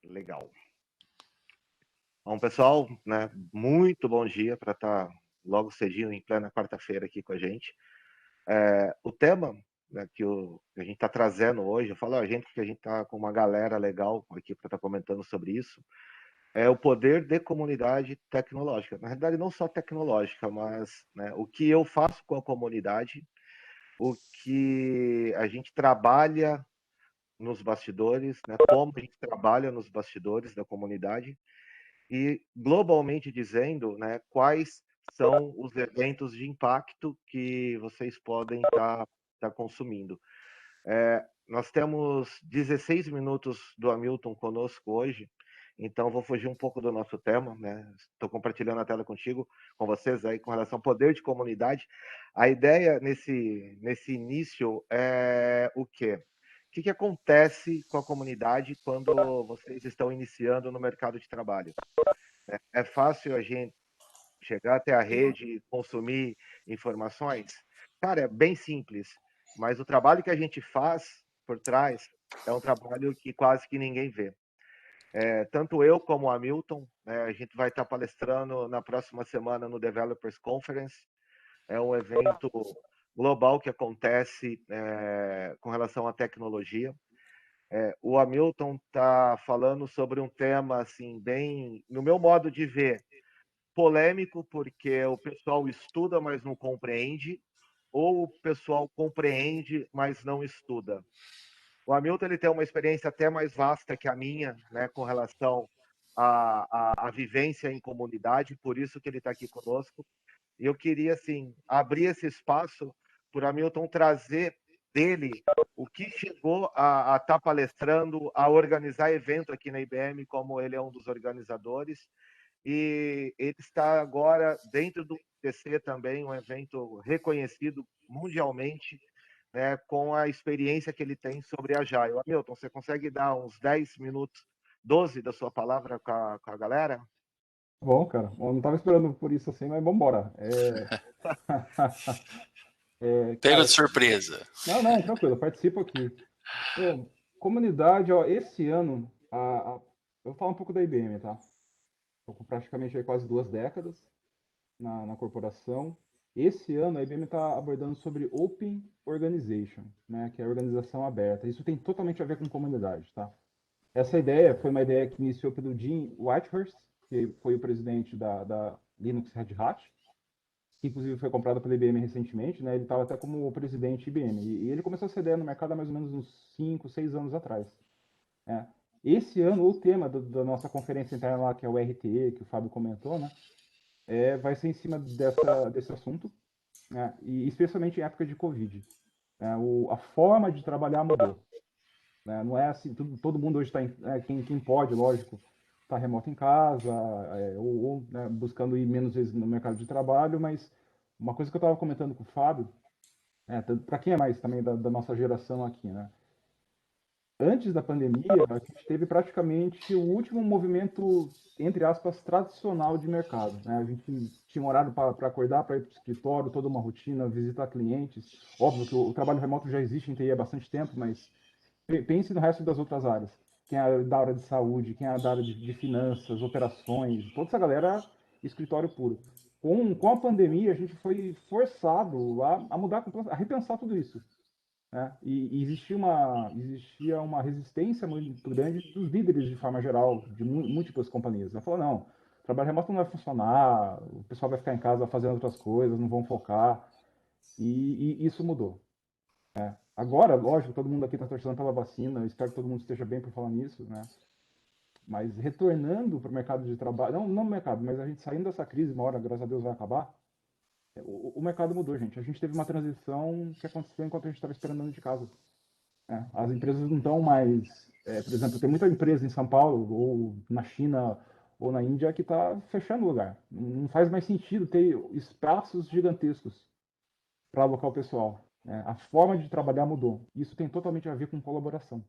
Legal. Bom, pessoal, né, muito bom dia para estar logo cedinho, em plena quarta-feira aqui com a gente. O tema, né, que a gente está trazendo hoje, eu falo a gente porque a gente está com uma galera legal aqui para estar comentando sobre isso, é o poder de comunidade tecnológica. Na realidade, não só tecnológica, mas né, o que eu faço com a comunidade, o que a gente trabalha nos bastidores, né, como a gente trabalha nos bastidores da comunidade e, globalmente dizendo, né, quais são os eventos de impacto que vocês podem estar consumindo. Nós temos 16 minutos do Hamilton conosco hoje, então vou fugir um pouco do nosso tema, né? Estou compartilhando a tela contigo, com vocês aí, com relação ao poder de comunidade. A ideia nesse início é o quê? O que acontece com a comunidade quando vocês estão iniciando no mercado de trabalho? É fácil a gente chegar até a rede e consumir informações? Cara, é bem simples, mas o trabalho que a gente faz por trás é um trabalho que quase que ninguém vê. Tanto eu como o Hamilton, né, a gente vai estar palestrando na próxima semana no Developers Conference. É um evento global que acontece com relação à tecnologia. O Hamilton está falando sobre um tema assim bem, no meu modo de ver, polêmico, porque o pessoal estuda, mas não compreende, ou o pessoal compreende, mas não estuda. O Hamilton ele tem uma experiência até mais vasta que a minha, né, com relação à vivência em comunidade, por isso que ele está aqui conosco. E eu queria, assim, abrir esse espaço para o Hamilton trazer dele o que chegou a estar palestrando, a organizar evento aqui na IBM, como ele é um dos organizadores, e ele está agora dentro do TC também, um evento reconhecido mundialmente, né, com a experiência que ele tem sobre a Agile. Hamilton, você consegue dar uns 10 minutos, 12 da sua palavra com a galera? Bom, cara, eu não estava esperando por isso assim, mas vamos embora. Pega de Cara, surpresa. não, tranquilo, eu participo aqui. Bom, comunidade, ó, esse ano, eu vou falar um pouco da IBM, tá? Estou com praticamente aí quase 2 décadas na corporação. Esse ano a IBM está abordando sobre Open Organization, né, que é a organização aberta. Isso tem totalmente a ver com comunidade, tá? Essa ideia foi uma ideia que iniciou pelo Jim Whitehurst, que foi o presidente da Linux Red Hat, que inclusive foi comprada pela IBM recentemente, né? Ele estava até como presidente IBM. E ele começou essa ideia no mercado há mais ou menos uns 5, 6 anos atrás. Né? Esse ano, o tema da nossa conferência interna lá, que é o RTE, que o Fábio comentou, né? Vai ser em cima desse assunto, né? E especialmente em época de Covid. Né? A forma de trabalhar mudou. Né? Não é assim, todo mundo hoje está, quem pode, lógico, está remoto em casa, ou né, buscando ir menos vezes no mercado de trabalho, mas uma coisa que eu estava comentando com o Fábio, para quem é mais também da nossa geração aqui, né? Antes da pandemia, a gente teve praticamente o último movimento, entre aspas, tradicional de mercado. Né? A gente tinha um horário para acordar, para ir para o escritório, toda uma rotina, visitar clientes. Óbvio que o trabalho remoto já existe em TI há bastante tempo, mas pense no resto das outras áreas. Quem é da área de saúde, quem é da área de finanças, operações, toda essa galera, escritório puro. Com a pandemia, a gente foi forçado a mudar, a repensar tudo isso. Né? E existia uma resistência muito grande dos líderes, de forma geral, de múltiplas companhias. Ela falou, não, trabalho remoto não vai funcionar, o pessoal vai ficar em casa fazendo outras coisas, não vão focar. E isso mudou. Agora, lógico, todo mundo aqui está torcendo pela vacina, eu espero que todo mundo esteja bem por falar nisso, né? Mas retornando para o mercado de trabalho, não no mercado, mas a gente saindo dessa crise, uma hora, graças a Deus, vai acabar, o mercado mudou, gente. A gente teve uma transição que aconteceu enquanto a gente estava esperando dentro de casa. Né? As empresas não estão mais. Por exemplo, tem muita empresa em São Paulo, ou na China, ou na Índia, que está fechando o lugar. Não faz mais sentido ter espaços gigantescos para alocar o pessoal. Né? A forma de trabalhar mudou. Isso tem totalmente a ver com colaboração.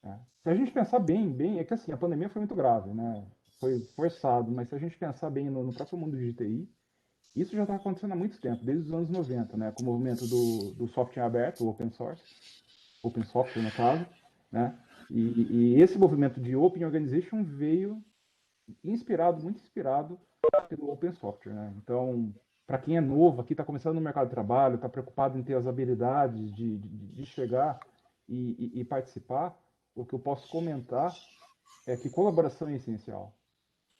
Né? Se a gente pensar bem, é que assim, a pandemia foi muito grave, né? Foi forçado, mas se a gente pensar bem no próprio mundo de TI, isso já está acontecendo há muito tempo, desde os anos 90, né? Com o movimento do software aberto, o open source, open software no caso, né? E esse movimento de Open Organization veio muito inspirado pelo Open Software, né? Então, para quem é novo aqui, está começando no mercado de trabalho, está preocupado em ter as habilidades de chegar e participar, o que eu posso comentar é que colaboração é essencial,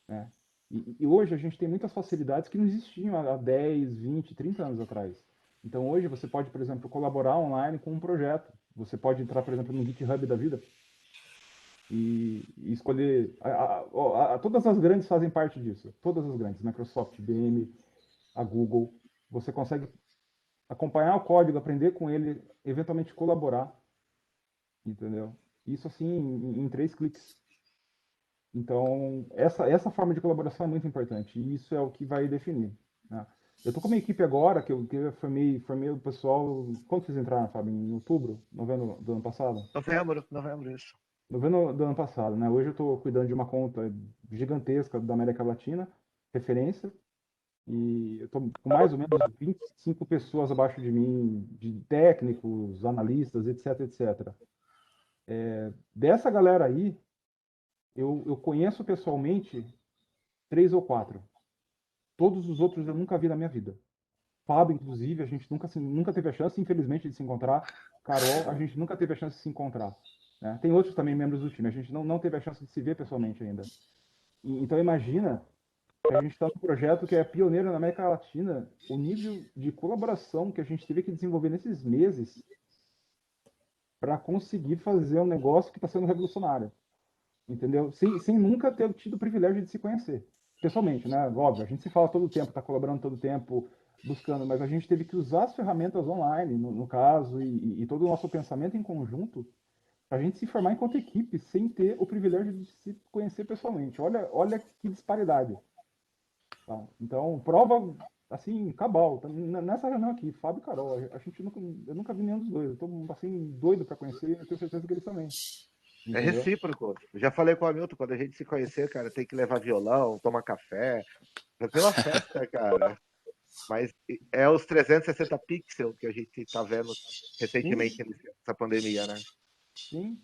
né? E hoje a gente tem muitas facilidades que não existiam há 10, 20, 30 anos atrás. Então hoje você pode, por exemplo, colaborar online com um projeto. Você pode entrar, por exemplo, no GitHub da vida e escolher. Todas as grandes fazem parte disso. Todas as grandes. Microsoft, IBM, a Google. Você consegue acompanhar o código, aprender com ele, eventualmente colaborar. Entendeu? Isso assim em 3 cliques. Então, essa forma de colaboração é muito importante, e isso é o que vai definir, né? Eu estou com uma equipe agora, que eu formei o pessoal. Quando vocês entraram, Fábio? Em outubro? Novembro do ano passado? Novembro, isso. Novembro do ano passado, né? Hoje eu estou cuidando de uma conta gigantesca da América Latina, referência, e eu estou com mais ou menos 25 pessoas abaixo de mim, de técnicos, analistas, etc, etc. Dessa galera aí, eu conheço pessoalmente 3 ou 4. Todos os outros eu nunca vi na minha vida. Fábio, inclusive, a gente nunca teve a chance, infelizmente, de se encontrar. Carol, a gente nunca teve a chance de se encontrar, né? Tem outros também membros do time, a gente não teve a chance de se ver pessoalmente ainda. Então imagina que a gente está num projeto que é pioneiro na América Latina, o nível de colaboração que a gente teve que desenvolver nesses meses para conseguir fazer um negócio que está sendo revolucionário, entendeu? Sem nunca ter tido o privilégio de se conhecer pessoalmente, né? Óbvio, a gente se fala todo o tempo, está colaborando todo o tempo, buscando, mas a gente teve que usar as ferramentas online, no caso, e todo o nosso pensamento em conjunto, para a gente se formar enquanto equipe, sem ter o privilégio de se conhecer pessoalmente. Olha que disparidade. Tá? Então, prova, assim, cabal. Nessa reunião aqui, Fábio e Carol, eu nunca vi nenhum dos dois. Eu estou, assim, doido para conhecer, eu tenho certeza que eles também. É Entendeu? recíproco. Eu já falei com o Hamilton, quando a gente se conhecer, cara, tem que levar violão, tomar café, fazer uma festa, cara. Mas é os 360 pixels que a gente tá vendo Sim, recentemente nessa pandemia, né? sim.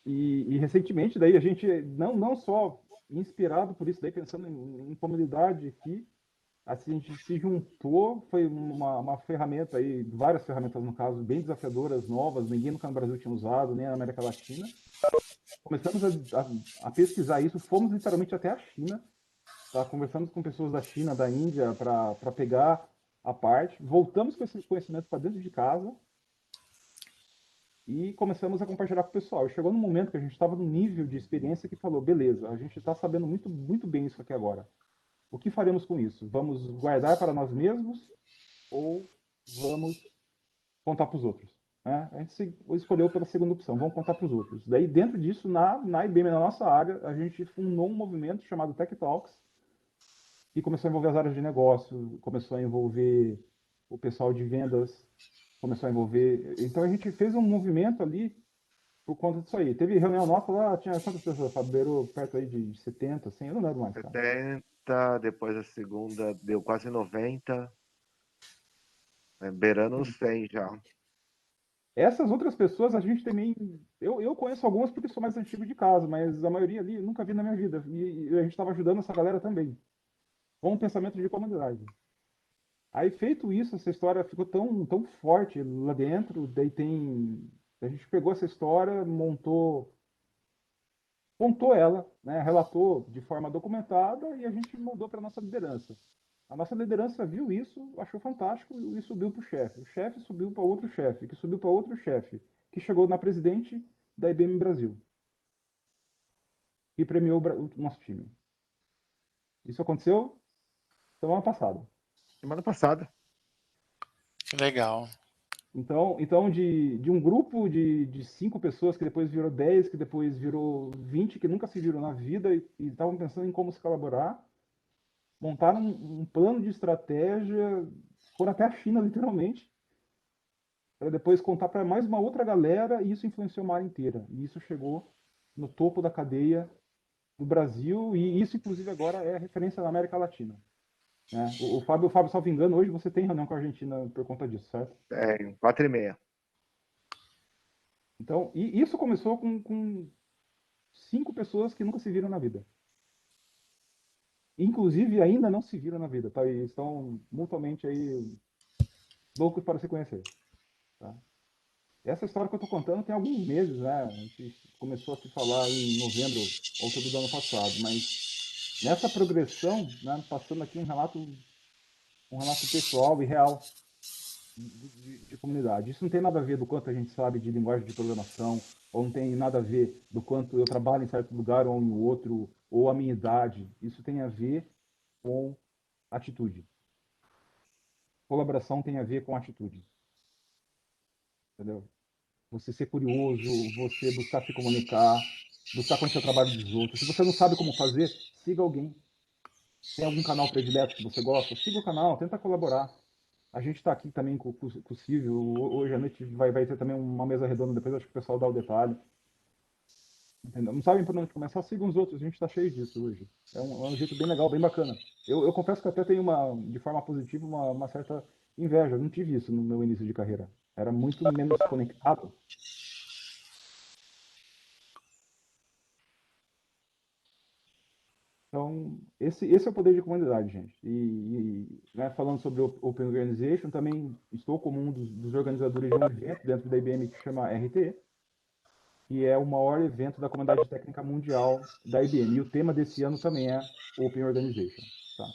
E recentemente, daí, a gente, não só inspirado por isso, daí, pensando em comunidade aqui, assim, a gente se juntou, foi uma ferramenta aí, várias ferramentas no caso, bem desafiadoras, novas, ninguém nunca no Brasil tinha usado, nem na América Latina. Começamos a pesquisar isso, fomos literalmente até a China, tá? Conversamos com pessoas da China, da Índia, para pegar a parte, voltamos com esse conhecimento para dentro de casa e começamos a compartilhar com o pessoal. E chegou num momento que a gente estava num nível de experiência que falou, beleza, a gente está sabendo muito, muito bem isso aqui agora. O que faremos com isso? Vamos guardar para nós mesmos ou vamos contar para os outros? Né? A gente escolheu pela segunda opção, vamos contar para os outros. Daí, dentro disso, na IBM, na nossa área, a gente fundou um movimento chamado Tech Talks, que começou a envolver as áreas de negócio, começou a envolver o pessoal de vendas, começou a envolver. Então, a gente fez um movimento ali por conta disso aí. Teve reunião nossa lá, tinha quantas pessoas, Fábio? Beirou perto aí de 70, 100, eu não lembro mais, cara. 70, depois a segunda deu quase 90, né? Beirando os 100 já. Essas outras pessoas a gente também. Eu conheço algumas porque sou mais antigo de casa, mas a maioria ali eu nunca vi na minha vida. E a gente estava ajudando essa galera também, com um pensamento de comunidade. Aí, feito isso, essa história ficou tão forte lá dentro. Daí tem. A gente pegou essa história, montou ela, né, relatou de forma documentada e a gente mandou para a nossa liderança. A nossa liderança viu isso, achou fantástico e subiu para o chefe. O chefe subiu para outro chefe, que subiu para outro chefe, que chegou na presidente da IBM Brasil e premiou o nosso time. Isso aconteceu semana passada. Semana passada. Que legal. Então de um grupo de 5 pessoas, que depois virou 10, que depois virou 20, que nunca se viram na vida e estavam pensando em como se colaborar, montaram um plano de estratégia, foram até a China, literalmente, para depois contar para mais uma outra galera, e isso influenciou uma área inteira. E isso chegou no topo da cadeia do Brasil, e isso, inclusive, agora é referência na América Latina. Né? O Fábio, salvo engano, hoje você tem reunião com a Argentina por conta disso, certo? É, 4h30. Então, e isso começou com 5 pessoas que nunca se viram na vida. Inclusive, ainda não se viram na vida, tá? E estão mutuamente aí loucos para se conhecer, tá? Essa história que eu tô contando tem alguns meses, né? A gente começou a se falar em novembro, outubro do ano passado, mas nessa progressão, né, passando aqui um relato pessoal e real de comunidade. Isso não tem nada a ver do quanto a gente sabe de linguagem de programação, ou não tem nada a ver do quanto eu trabalho em certo lugar ou em outro, ou a minha idade. Isso tem a ver com atitude. Colaboração tem a ver com atitude, entendeu? Você ser curioso, você buscar se comunicar, buscar conhecer o trabalho dos outros. Se você não sabe como fazer, siga alguém. Tem algum canal predileto que você gosta? Siga o canal, tenta colaborar. A gente está aqui também com o Silvio. Hoje à noite vai ter também uma mesa redonda, depois acho que o pessoal dá o detalhe. Entendeu? Não sabem por onde começar, sigam os outros. A gente está cheio disso hoje. É um jeito bem legal, bem bacana. Eu confesso que até tenho de forma positiva, uma certa inveja. Eu não tive isso no meu início de carreira. Era muito menos conectado. Então, esse é o poder de comunidade, gente. Né, falando sobre o Open Organization, também estou como um dos organizadores de um evento dentro da IBM que chama RTE, que é o maior evento da comunidade técnica mundial da IBM. E o tema desse ano também é Open Organization. Tá?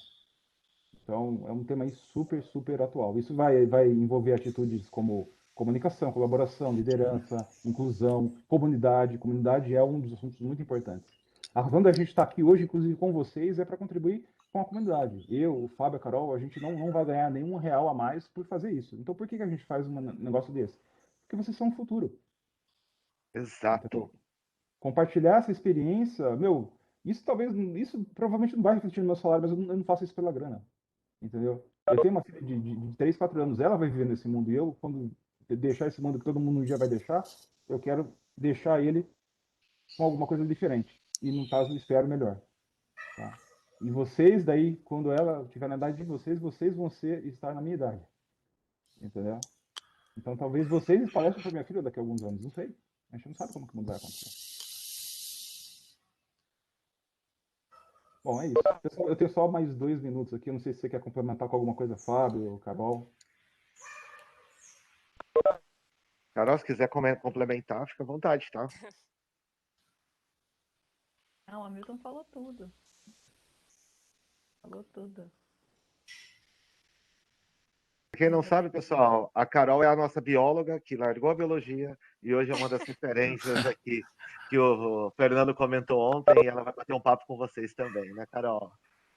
Então, é um tema aí super, super atual. Isso vai envolver atitudes como comunicação, colaboração, liderança, inclusão, comunidade. Comunidade é um dos assuntos muito importantes. A razão da gente estar aqui hoje, inclusive com vocês, é para contribuir com a comunidade. Eu, o Fábio, a Carol, a gente não vai ganhar nenhum real a mais por fazer isso. Então, por que a gente faz um negócio desse? Porque vocês são o futuro, Exato. entendeu? Compartilhar essa experiência, meu, isso provavelmente não vai refletir no meu salário, mas eu não faço isso pela grana, entendeu? Eu tenho uma filha de 3, 4 anos, ela vai viver nesse mundo, e eu, quando deixar esse mundo que todo mundo um dia vai deixar, eu quero deixar ele com alguma coisa diferente. E, no caso, espero melhor, tá? E vocês, daí, quando ela tiver na idade de vocês, vocês vão estar na minha idade, entendeu? Então, talvez vocês espalhem para minha filha daqui a alguns anos, não sei. A gente não sabe como que o mundo vai acontecer. Bom, é isso. Pessoal, eu tenho só mais 2 minutos aqui. Eu não sei se você quer complementar com alguma coisa, Fábio, Carol. Carol, se quiser complementar, fica à vontade, tá? Não, o Hamilton falou tudo. Falou tudo. Pra quem não sabe, pessoal, a Carol é a nossa bióloga que largou a biologia e hoje é uma das referências aqui que o Fernando comentou ontem e ela vai bater um papo com vocês também, né, Carol?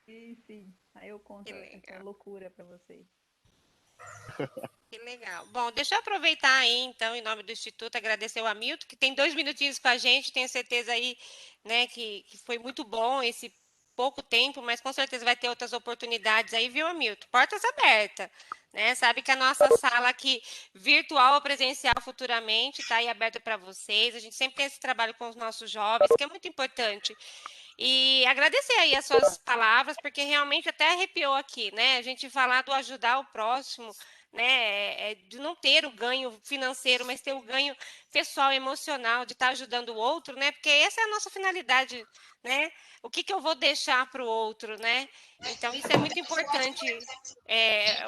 Sim. Aí eu conto essa loucura para vocês. Que legal. Bom, deixa eu aproveitar aí, então, em nome do Instituto, agradecer o Hamilton, que tem 2 minutinhos com a gente, tenho certeza aí, né, que foi muito bom esse pouco tempo, mas com certeza vai ter outras oportunidades aí, viu, Hamilton? Portas abertas, né? Sabe que a nossa sala aqui, virtual ou presencial futuramente, está aí aberta para vocês. A gente sempre tem esse trabalho com os nossos jovens, que é muito importante. E agradecer aí as suas palavras, porque realmente até arrepiou aqui, né? A gente falar do ajudar o próximo, né? De não ter o ganho financeiro, mas ter o ganho pessoal, emocional, de estar ajudando o outro, né? Porque essa é a nossa finalidade, né? O que que eu vou deixar para o outro, né? Então, isso é muito importante,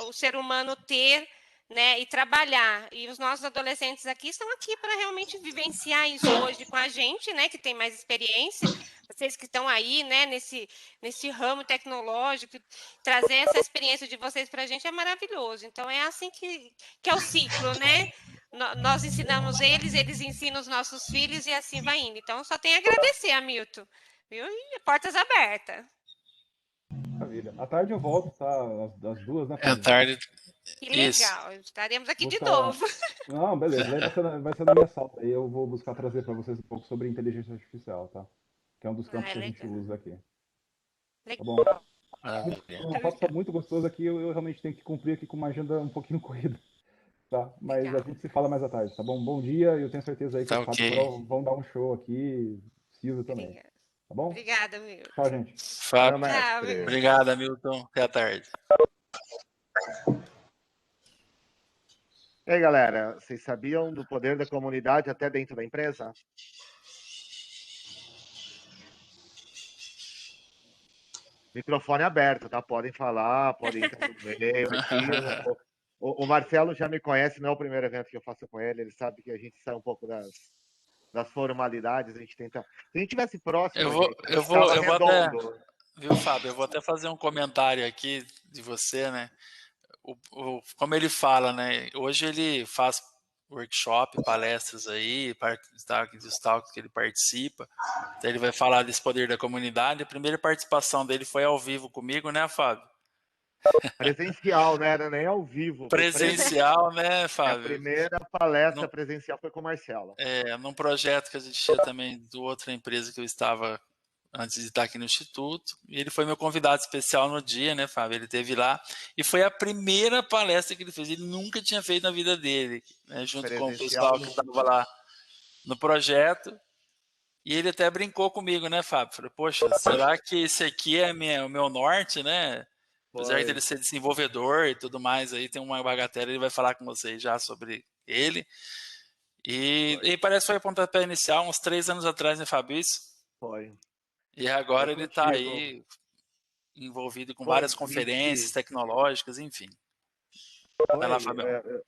o ser humano ter, né, e trabalhar. E os nossos adolescentes aqui estão aqui para realmente vivenciar isso hoje com a gente, né, que tem mais experiência, vocês que estão aí, né, nesse ramo tecnológico, trazer essa experiência de vocês para a gente é maravilhoso. Então, é assim que é o ciclo, né? Nós ensinamos eles, eles ensinam os nossos filhos e assim vai indo. Então, só tenho a agradecer, Hamilton. Viu? E portas abertas. Maravilha. À tarde eu volto, tá? Às 2, né, É Fábio? tarde. Que Isso. legal. Estaremos aqui Vou de estar. novo. Não, beleza. Daí vai ser na minha sala. Aí eu vou buscar trazer para vocês um pouco sobre inteligência artificial, tá? Que é um dos Ah, campos é que a gente legal. usa aqui. Tá bom? Legal. Maravilha. O papo tá muito gostoso aqui. Eu realmente tenho que cumprir aqui com uma agenda um pouquinho corrida, tá? Mas a Legal. gente se fala mais à tarde, tá bom? Bom dia. Eu tenho certeza aí que o Tá Fábio e a ok. Carol vão dar um show aqui. Silvio também. Obrigada. Tá bom? Obrigada, Milton. Tchau, gente. Valeu, Fábio, Tchau, mestre. Milton. obrigado, Hamilton. Até a tarde. E aí, galera, vocês sabiam do poder da comunidade até dentro da empresa? Microfone aberto, tá? Podem falar, podem entrar no meio aqui. O Marcelo já me conhece, não é o primeiro evento que eu faço com ele. Ele sabe que a gente sai um pouco das formalidades, a gente tenta. Se a gente tivesse próximo, gente, a gente tava Eu vou até, redondo. viu, Fábio? Eu vou até fazer um comentário aqui de você, né? Como ele fala, né? Hoje ele faz workshop, palestras aí, dos talks que ele participa. Então ele vai falar desse poder da comunidade. A primeira participação dele foi ao vivo comigo, né, Fábio? Presencial, né? Era nem ao vivo. Foi Presencial, né, A Fábio? primeira palestra Num, presencial foi com o Marcelo. num projeto que a gente tinha também do outra empresa que eu estava antes de estar aqui no Instituto. E ele foi meu convidado especial no dia, né, Fábio? Ele esteve lá e foi a primeira palestra que ele fez. Ele nunca tinha feito na vida dele, né, junto com o Presencial pessoal que estava lá no projeto. E ele até brincou comigo, né, Fábio? Falei, poxa, será que esse aqui é o meu norte, né? Apesar de foi. ele ser desenvolvedor e tudo mais, aí tem uma bagatela, ele vai falar com vocês já sobre ele. E parece que foi a pontapé inicial, uns 3 anos atrás, né, Fabrício? Foi. E É agora ele está contigo. aí envolvido com Foi várias conferências 20. tecnológicas, enfim. Vai lá, Foi. Fabião.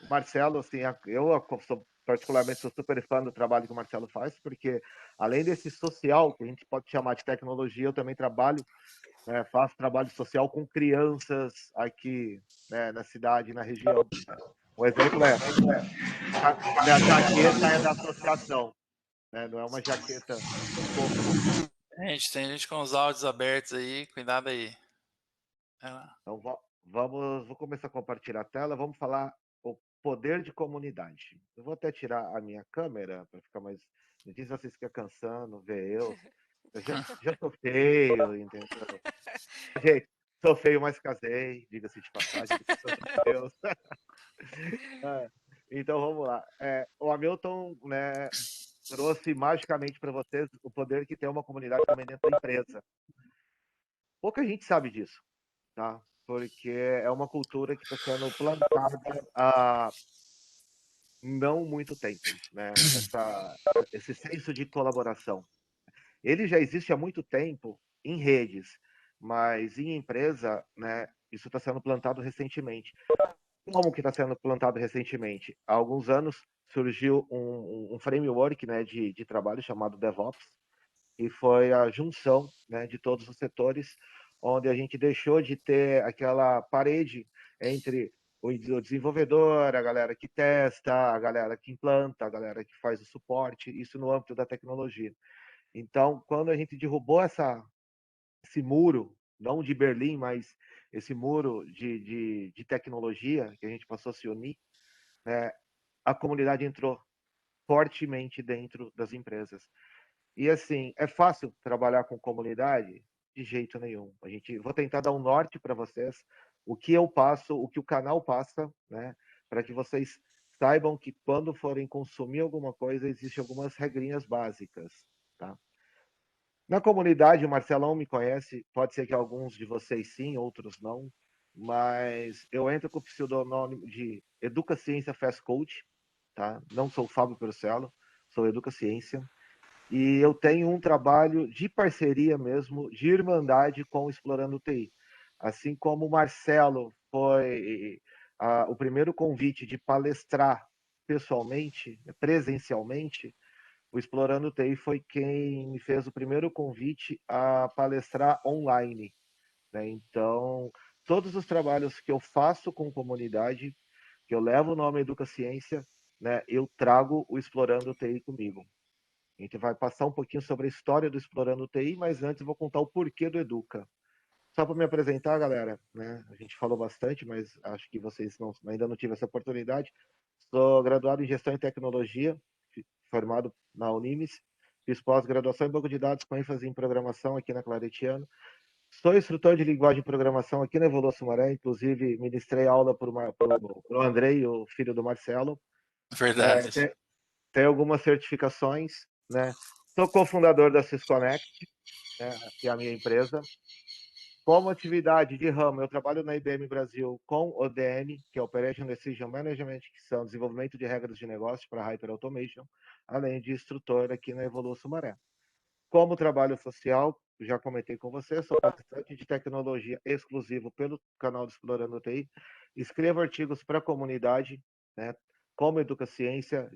O Marcelo, assim, eu sou particularmente sou super fã do trabalho que o Marcelo faz, porque além desse social, que a gente pode chamar de tecnologia, eu também trabalho, né, faço trabalho social com crianças aqui, né, na cidade, na região. Um exemplo é, a minha jaqueta é da associação, né, não é uma jaqueta comum. Gente, tem gente com os áudios abertos aí, cuidado aí. Vai lá. Então, vou começar a compartilhar a tela, vamos falar o poder de comunidade. Eu vou até tirar a minha câmera para ficar mais. Me diz vocês que é cansando ver eu. Já sou feio, entendeu? Gente, sou feio, mas casei, diga-se de passagem, graças a Deus. Então vamos lá. O Hamilton, né, trouxe magicamente para vocês o poder que tem uma comunidade também dentro da empresa. Pouca gente sabe disso, tá? Porque é uma cultura que está sendo plantada há não muito tempo, né? Esse senso de colaboração. Ele já existe há muito tempo em redes, mas em empresa, né? Isso está sendo plantado recentemente. Como que está sendo plantado recentemente? Há alguns anos surgiu um framework, né, de trabalho chamado DevOps, e foi a junção, né, de todos os setores, onde a gente deixou de ter aquela parede entre o desenvolvedor, a galera que testa, a galera que implanta, a galera que faz o suporte, isso no âmbito da tecnologia. Então, quando a gente derrubou esse muro, não de Berlim, mas esse muro de tecnologia, que a gente passou a se unir, né, a comunidade entrou fortemente dentro das empresas. E assim, é fácil trabalhar com comunidade? De jeito nenhum. Vou tentar dar um norte para vocês, o que eu passo, o que o canal passa, né, para que vocês saibam que quando forem consumir alguma coisa, existem algumas regrinhas básicas, tá? Na comunidade, o Marcelão me conhece, pode ser que alguns de vocês sim, outros não, mas eu entro com o pseudônimo de Educa Ciência Fast Coach, tá? Não sou o Fábio Perucello, sou Educa Ciência. E eu tenho um trabalho de parceria mesmo, de irmandade com o Explorando TI. Assim como o Marcelo foi o primeiro convite de palestrar pessoalmente, presencialmente, o Explorando TI foi quem me fez o primeiro convite a palestrar online, né? Então, todos os trabalhos que eu faço com comunidade, que eu levo o nome Educa Ciência, né, eu trago o Explorando TI comigo. A gente vai passar um pouquinho sobre a história do Explorando TI, mas antes eu vou contar o porquê do Educa. Só para me apresentar, galera, né? A gente falou bastante, mas acho que vocês ainda não tiveram essa oportunidade. Sou graduado em Gestão e Tecnologia, formado na Unimes. Fiz pós-graduação em Banco de Dados com ênfase em Programação aqui na Claretiano. Sou instrutor de linguagem de programação aqui na Evolua Sumaré, inclusive ministrei aula para o Andrei, o filho do Marcelo. Verdade. Tem algumas certificações, né? Sou cofundador da Sysconnect, né, que é a minha empresa. Como atividade de ramo, eu trabalho na IBM Brasil com ODM, que é Operation Decision Management, que são desenvolvimento de regras de negócio para Hyper Automation, além de instrutor aqui na Evolua Sumaré. Como trabalho social, já comentei com você, sou participante de tecnologia exclusivo pelo canal do Explorando TI, escrevo artigos para a comunidade, né, como Educaciência,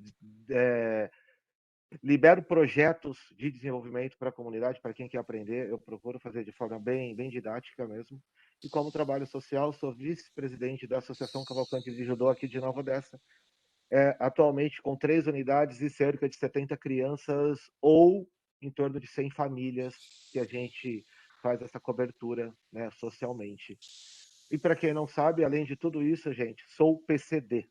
libero projetos de desenvolvimento para a comunidade, para quem quer aprender, eu procuro fazer de forma bem didática mesmo. E como trabalho social, sou vice-presidente da Associação Cavalcante de Judô aqui de Nova Odessa, atualmente com 3 unidades e cerca de 70 crianças ou em torno de 100 famílias que a gente faz essa cobertura, né, socialmente. E para quem não sabe, além de tudo isso, gente, sou PCD.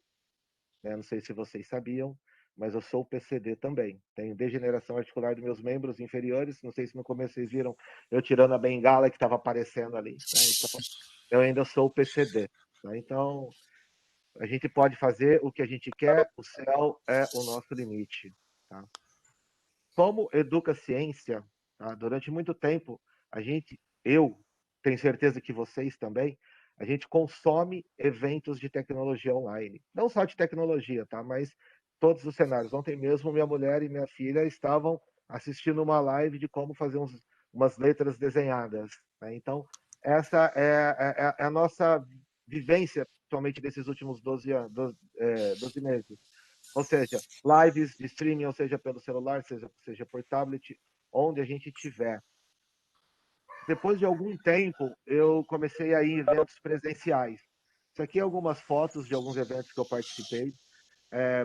Não sei se vocês sabiam, mas eu sou PCD também. Tenho degeneração articular dos meus membros inferiores. Não sei se no começo vocês viram eu tirando a bengala que estava aparecendo ali. Né? Então, eu ainda sou PCD. Tá? Então, a gente pode fazer o que a gente quer, o céu é o nosso limite. Tá? Como Educaciência, tá? Durante muito tempo, eu tenho certeza que vocês também, a gente consome eventos de tecnologia online. Não só de tecnologia, tá? Mas todos os cenários. Ontem mesmo, minha mulher e minha filha estavam assistindo uma live de como fazer umas letras desenhadas. Né? Então, essa é a nossa vivência, principalmente desses últimos 12 meses. Ou seja, lives de streaming, ou seja, pelo celular, seja por tablet, onde a gente tiver. Depois de algum tempo, eu comecei a ir em eventos presenciais. Isso aqui é algumas fotos de alguns eventos que eu participei.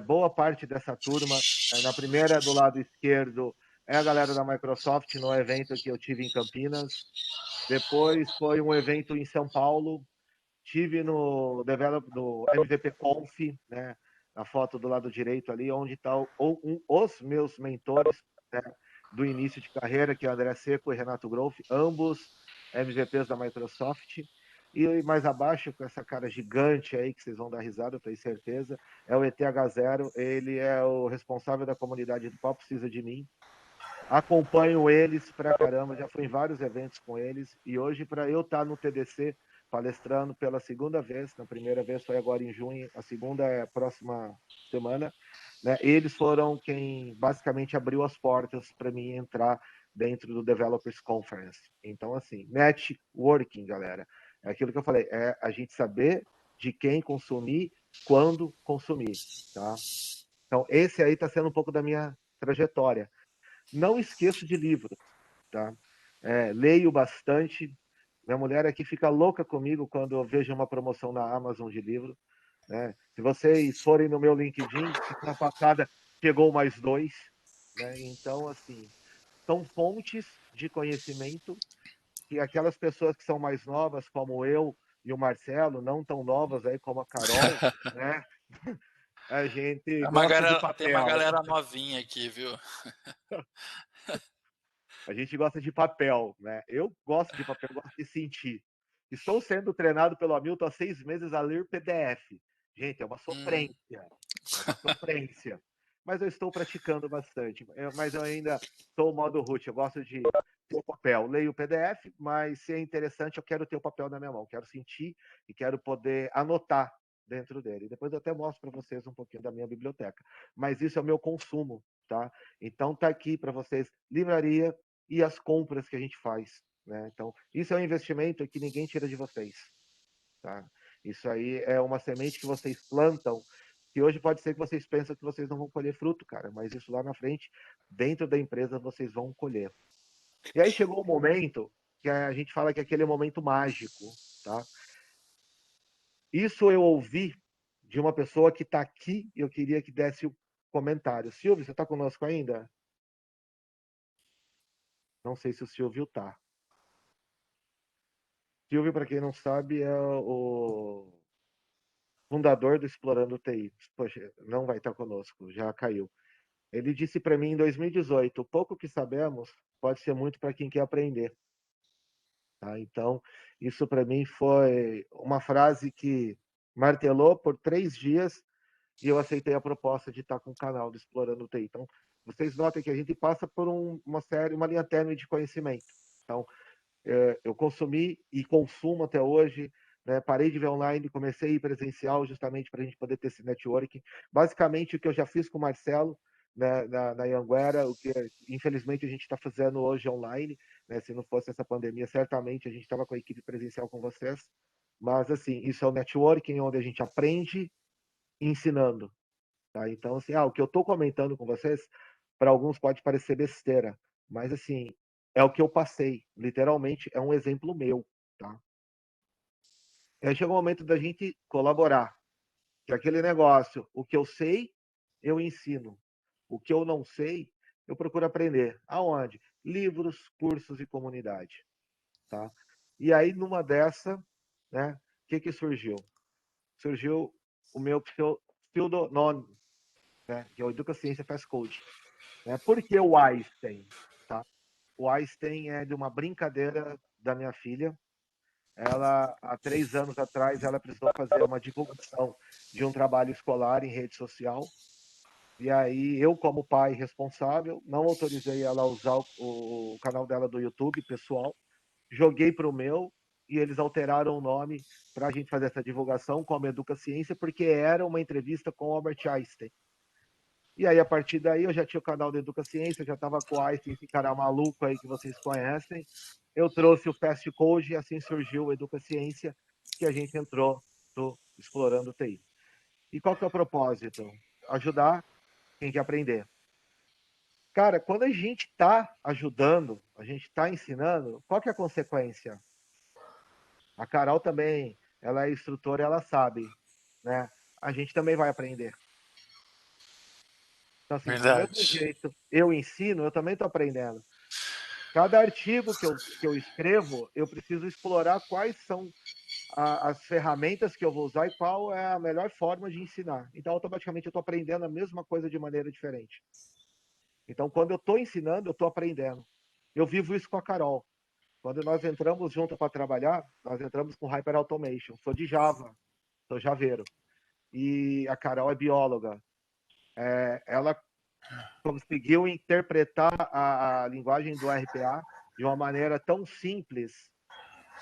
Boa parte dessa turma, na primeira do lado esquerdo, é a galera da Microsoft, no evento que eu tive em Campinas. Depois foi um evento em São Paulo. Tive no MVP Conf, né? Na foto do lado direito ali, onde estão os meus mentores, né, do início de carreira, que é o André Seco e Renato Groff, ambos MVPs da Microsoft. E mais abaixo, com essa cara gigante aí, que vocês vão dar risada, eu tenho certeza, é o ETH0. Ele é o responsável da comunidade do Qual Precisa de Mim. Acompanho eles pra caramba, já fui em vários eventos com eles. E hoje, para eu estar no TDC, palestrando pela segunda vez, na primeira vez foi agora em junho, a segunda é a próxima semana, né? Eles foram quem basicamente abriu as portas para mim entrar dentro do Developers Conference. Então, assim, networking, galera, é aquilo que eu falei, é a gente saber de quem consumir, quando consumir, tá? Então, esse aí está sendo um pouco da minha trajetória. Não esqueço de livros, tá? Leio bastante. Minha mulher aqui fica louca comigo quando eu vejo uma promoção na Amazon de livro. Né? Se vocês forem no meu LinkedIn, semana passada chegou mais 2. Né? Então, assim, são fontes de conhecimento que aquelas pessoas que são mais novas, como eu e o Marcelo, não tão novas aí como a Carol, né? A gente gosta de papel. Tem uma galera novinha aqui, viu? A gente gosta de papel, né? Eu gosto de papel, gosto de sentir. Estou sendo treinado pelo Hamilton há 6 meses a ler PDF. Gente, é uma sofrência. É uma sofrência. Mas eu estou praticando bastante. Mas eu ainda estou no modo root. Eu gosto de ter o papel. Leio o PDF, mas se é interessante, eu quero ter o papel na minha mão. Quero sentir e quero poder anotar dentro dele. Depois eu até mostro para vocês um pouquinho da minha biblioteca. Mas isso é o meu consumo, tá? Então tá aqui para vocês. Livraria e as compras que a gente faz. Né? Então, isso é um investimento que ninguém tira de vocês. Tá? Isso aí é uma semente que vocês plantam, que hoje pode ser que vocês pensam que vocês não vão colher fruto, cara, mas isso lá na frente, dentro da empresa, vocês vão colher. E aí chegou o momento que a gente fala que é aquele momento mágico. Tá? Isso eu ouvi de uma pessoa que está aqui e eu queria que desse o comentário. Silvio, você está conosco ainda? Não sei se o Silvio está. Silvio, para quem não sabe, é o fundador do Explorando TI. Poxa, não vai estar conosco, já caiu. Ele disse para mim em 2018: pouco que sabemos pode ser muito para quem quer aprender. Tá? Então, isso para mim foi uma frase que martelou por 3 dias e eu aceitei a proposta de estar com o canal do Explorando TI. Então, vocês notem que a gente passa por uma linha tênue de conhecimento. Então, eu consumi e consumo até hoje, né? Parei de ver online, comecei a ir presencial justamente para a gente poder ter esse networking. Basicamente, o que eu já fiz com o Marcelo, né, na Anhanguera, o que infelizmente a gente está fazendo hoje online, né? Se não fosse essa pandemia, certamente a gente estava com a equipe presencial com vocês. Mas, assim, isso é o networking, onde a gente aprende ensinando. Tá? Então, assim, o que eu estou comentando com vocês, para alguns pode parecer besteira, mas, assim, é o que eu passei. Literalmente, é um exemplo meu. Tá? E aí chega o momento da gente colaborar. Que é aquele negócio, o que eu sei, eu ensino. O que eu não sei, eu procuro aprender. Aonde? Livros, cursos e comunidade. Tá? E aí, numa dessa, né, o que surgiu? Surgiu o meu pseudonome, né, que é o Educa Ciência Fast Code. Né? Por que o Einstein? Tá? O Einstein é de uma brincadeira da minha filha. Ela, há 3 anos atrás, ela precisou fazer uma divulgação de um trabalho escolar em rede social. E aí, eu, como pai responsável, não autorizei ela a usar o canal dela do YouTube pessoal. Joguei para o meu e eles alteraram o nome para a gente fazer essa divulgação como Educa Ciência, porque era uma entrevista com Albert Einstein. E aí, a partir daí, eu já tinha o canal do Educa Ciência, já estava com o Einstein, esse cara maluco aí que vocês conhecem. Eu trouxe o Fast Code e assim surgiu o Educa Ciência, que a gente entrou do Explorando TI. E qual que é o propósito? Ajudar quem quer aprender. Cara, quando a gente está ajudando, a gente está ensinando, qual que é a consequência? A Carol também, ela é instrutora, ela sabe, né? A gente também vai aprender. Então, assim, do mesmo Verdade. jeito eu ensino, eu também estou aprendendo. Cada artigo que eu escrevo, eu preciso explorar quais são as ferramentas que eu vou usar e qual é a melhor forma de ensinar. Então, automaticamente, eu estou aprendendo a mesma coisa de maneira diferente. Então, quando eu estou ensinando, eu estou aprendendo. Eu vivo isso com a Carol. Quando nós entramos junto para trabalhar, nós entramos com Hyper Automation. Sou de Java, sou javeiro. E a Carol é bióloga. Ela conseguiu interpretar a linguagem do RPA de uma maneira tão simples,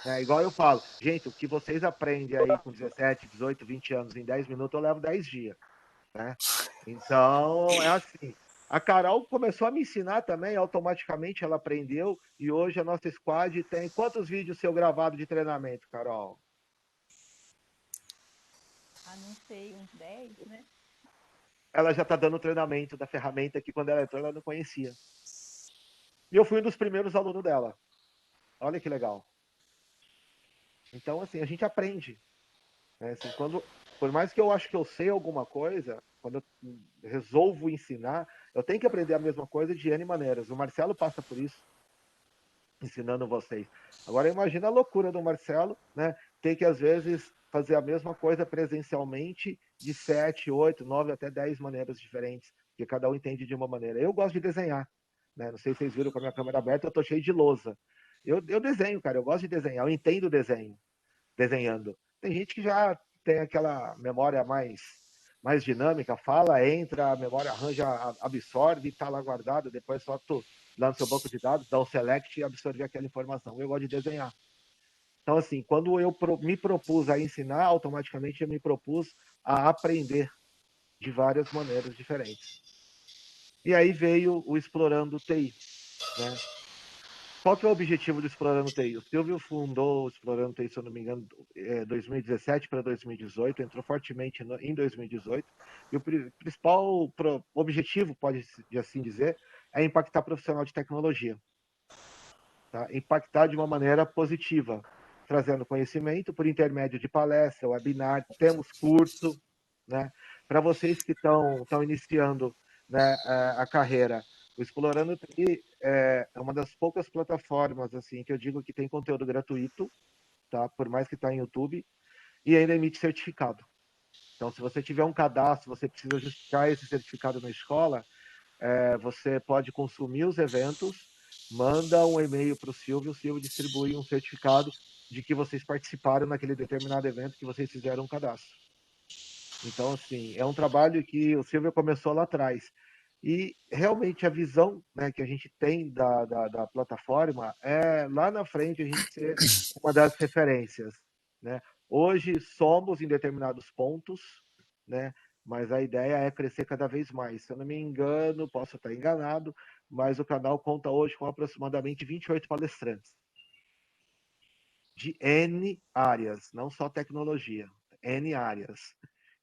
né? Igual eu falo, gente, o que vocês aprendem aí com 17, 18, 20 anos em 10 minutos, eu levo 10 dias, né? Então, é assim. A Carol começou a me ensinar também, automaticamente ela aprendeu, e hoje a nossa squad tem quantos vídeos seu gravado de treinamento, Carol? Não sei, uns 10, né? Ela já está dando treinamento da ferramenta que quando ela entrou ela não conhecia. E eu fui um dos primeiros alunos dela. Olha que legal. Então, assim, a gente aprende. Né? Assim, por mais que eu acho que eu sei alguma coisa, quando eu resolvo ensinar, eu tenho que aprender a mesma coisa de N maneiras. O Marcelo passa por isso, ensinando vocês. Agora, imagina a loucura do Marcelo, né? Ter que, às vezes, fazer a mesma coisa presencialmente de 7, 8, 9 até 10 maneiras diferentes, porque cada um entende de uma maneira. Eu gosto de desenhar. Né? Não sei se vocês viram com a minha câmera aberta, eu tô cheio de lousa. Eu desenho, cara, eu gosto de desenhar, eu entendo desenho, desenhando. Tem gente que já tem aquela memória mais dinâmica, fala, entra, a memória arranja, absorve, está lá guardado, depois só tu lá no seu banco de dados, dá um select e absorver aquela informação. Eu gosto de desenhar. Então, assim, quando eu me propus a ensinar, automaticamente eu me propus a aprender de várias maneiras diferentes. E aí veio o Explorando TI, né? Qual que é o objetivo do Explorando TI? O Silvio fundou o Explorando TI, se eu não me engano, 2017 para 2018, entrou fortemente em 2018, e o principal objetivo, pode assim dizer, é impactar profissional de tecnologia. Tá? Impactar de uma maneira positiva, trazendo conhecimento por intermédio de palestra, webinar, temos curso, né? Para vocês que estão iniciando, né, a carreira, o Explorando TI é uma das poucas plataformas assim que eu digo que tem conteúdo gratuito, tá? Por mais que está em YouTube, e ainda emite certificado. Então, se você tiver um cadastro, você precisa justificar esse certificado na escola, você pode consumir os eventos, manda um e-mail para o Silvio distribui um certificado de que vocês participaram naquele determinado evento que vocês fizeram um cadastro. Então, assim, é um trabalho que o Silvio começou lá atrás. E realmente a visão, né, que a gente tem da plataforma é lá na frente a gente ser uma das referências, né? Hoje somos em determinados pontos, né? Mas a ideia é crescer cada vez mais. Se eu não me engano, posso estar enganado, mas o canal conta hoje com aproximadamente 28 palestrantes de N áreas, não só tecnologia, N áreas.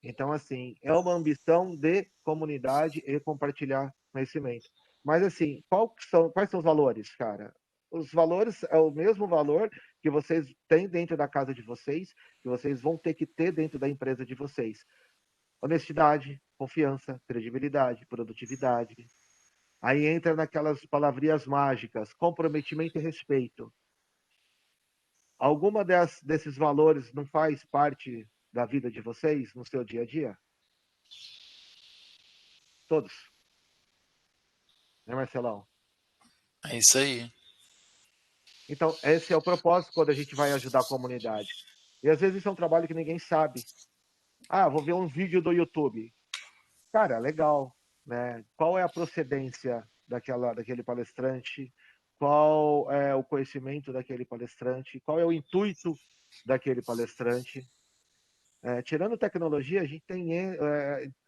Então, assim, é uma ambição de comunidade e compartilhar conhecimento. Mas, assim, quais são os valores, cara? Os valores é o mesmo valor que vocês têm dentro da casa de vocês, que vocês vão ter que ter dentro da empresa de vocês. Honestidade, confiança, credibilidade, produtividade. Aí entra naquelas palavrinhas mágicas, comprometimento e respeito. Alguma desses valores não faz parte da vida de vocês no seu dia a dia? Todos, né, Marcelão? É isso aí. Então, esse é o propósito quando a gente vai ajudar a comunidade. E às vezes isso é um trabalho que ninguém sabe. Ah, vou ver um vídeo do YouTube. Cara, legal, né? Qual é a procedência daquele palestrante? Qual é o conhecimento daquele palestrante? Qual é o intuito daquele palestrante? Tirando tecnologia, a gente tem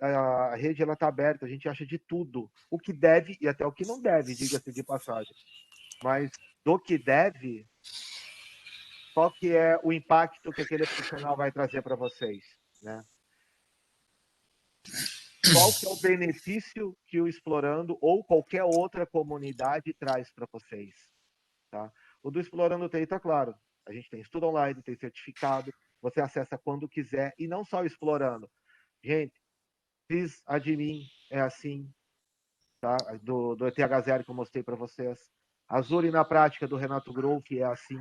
a rede ela está aberta, a gente acha de tudo, o que deve e até o que não deve, diga-se de passagem. Mas do que deve, qual que é o impacto que aquele profissional vai trazer para vocês, né? Qual que é o benefício que o Explorando ou qualquer outra comunidade traz para vocês, tá? O do Explorando TI tá claro. A gente tem estudo online, tem certificado, você acessa quando quiser e não só o Explorando. Gente, sysadmin é assim, tá? Do ETH0 que eu mostrei para vocês. Azure na prática do Renato Grolf é assim.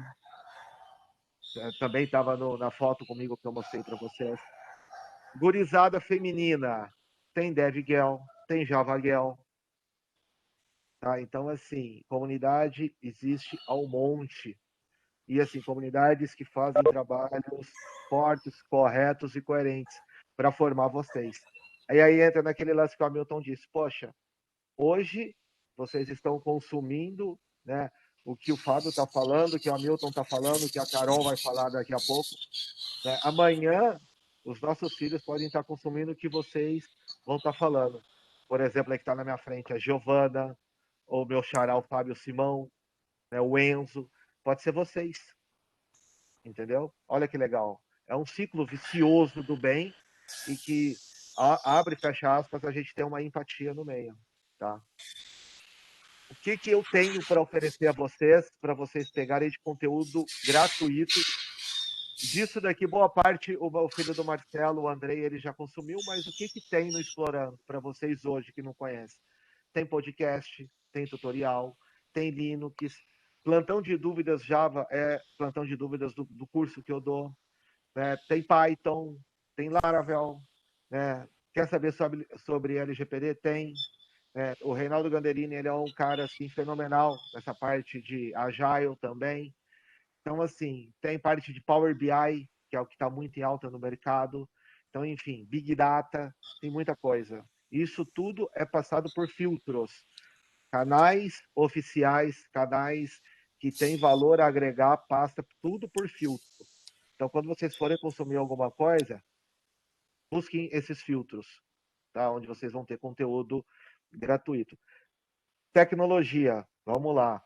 Também estava na foto comigo que eu mostrei para vocês. Gurizada feminina. Tem DevGel, tem JavaGel. Tá? Então, assim, comunidade existe ao monte. E, assim, comunidades que fazem trabalhos fortes, corretos e coerentes para formar vocês. Aí entra naquele lance que o Hamilton disse, poxa, hoje vocês estão consumindo, né, o que o Fábio está falando, o que o Hamilton está falando, o que a Carol vai falar daqui a pouco. Né? Amanhã, os nossos filhos podem estar consumindo o que vocês vão estar falando. Por exemplo, é que está na minha frente a Giovana, ou meu xará, o Fábio Simão, né, o Enzo. Pode ser vocês. Entendeu? Olha que legal. É um ciclo vicioso do bem e que abre e fecha aspas, a gente tem uma empatia no meio. Tá? O que eu tenho para oferecer a vocês, para vocês pegarem de conteúdo gratuito? Disso daqui, boa parte, o filho do Marcelo, o Andrei, ele já consumiu, mas o que tem no Explorando para vocês hoje que não conhecem? Tem podcast, tem tutorial, tem Linux, plantão de dúvidas Java é plantão de dúvidas do curso que eu dou, né? Tem Python, tem Laravel, né? Quer saber sobre LGPD? Tem. O Reinaldo Ganderini, ele é um cara assim, fenomenal nessa parte de Agile também. Então, assim, tem parte de Power BI, que é o que está muito em alta no mercado. Então, enfim, Big Data, tem muita coisa. Isso tudo é passado por filtros. Canais oficiais, canais que têm valor a agregar, passa tudo por filtro. Então, quando vocês forem consumir alguma coisa, busquem esses filtros, tá? Onde vocês vão ter conteúdo gratuito. Tecnologia, vamos lá.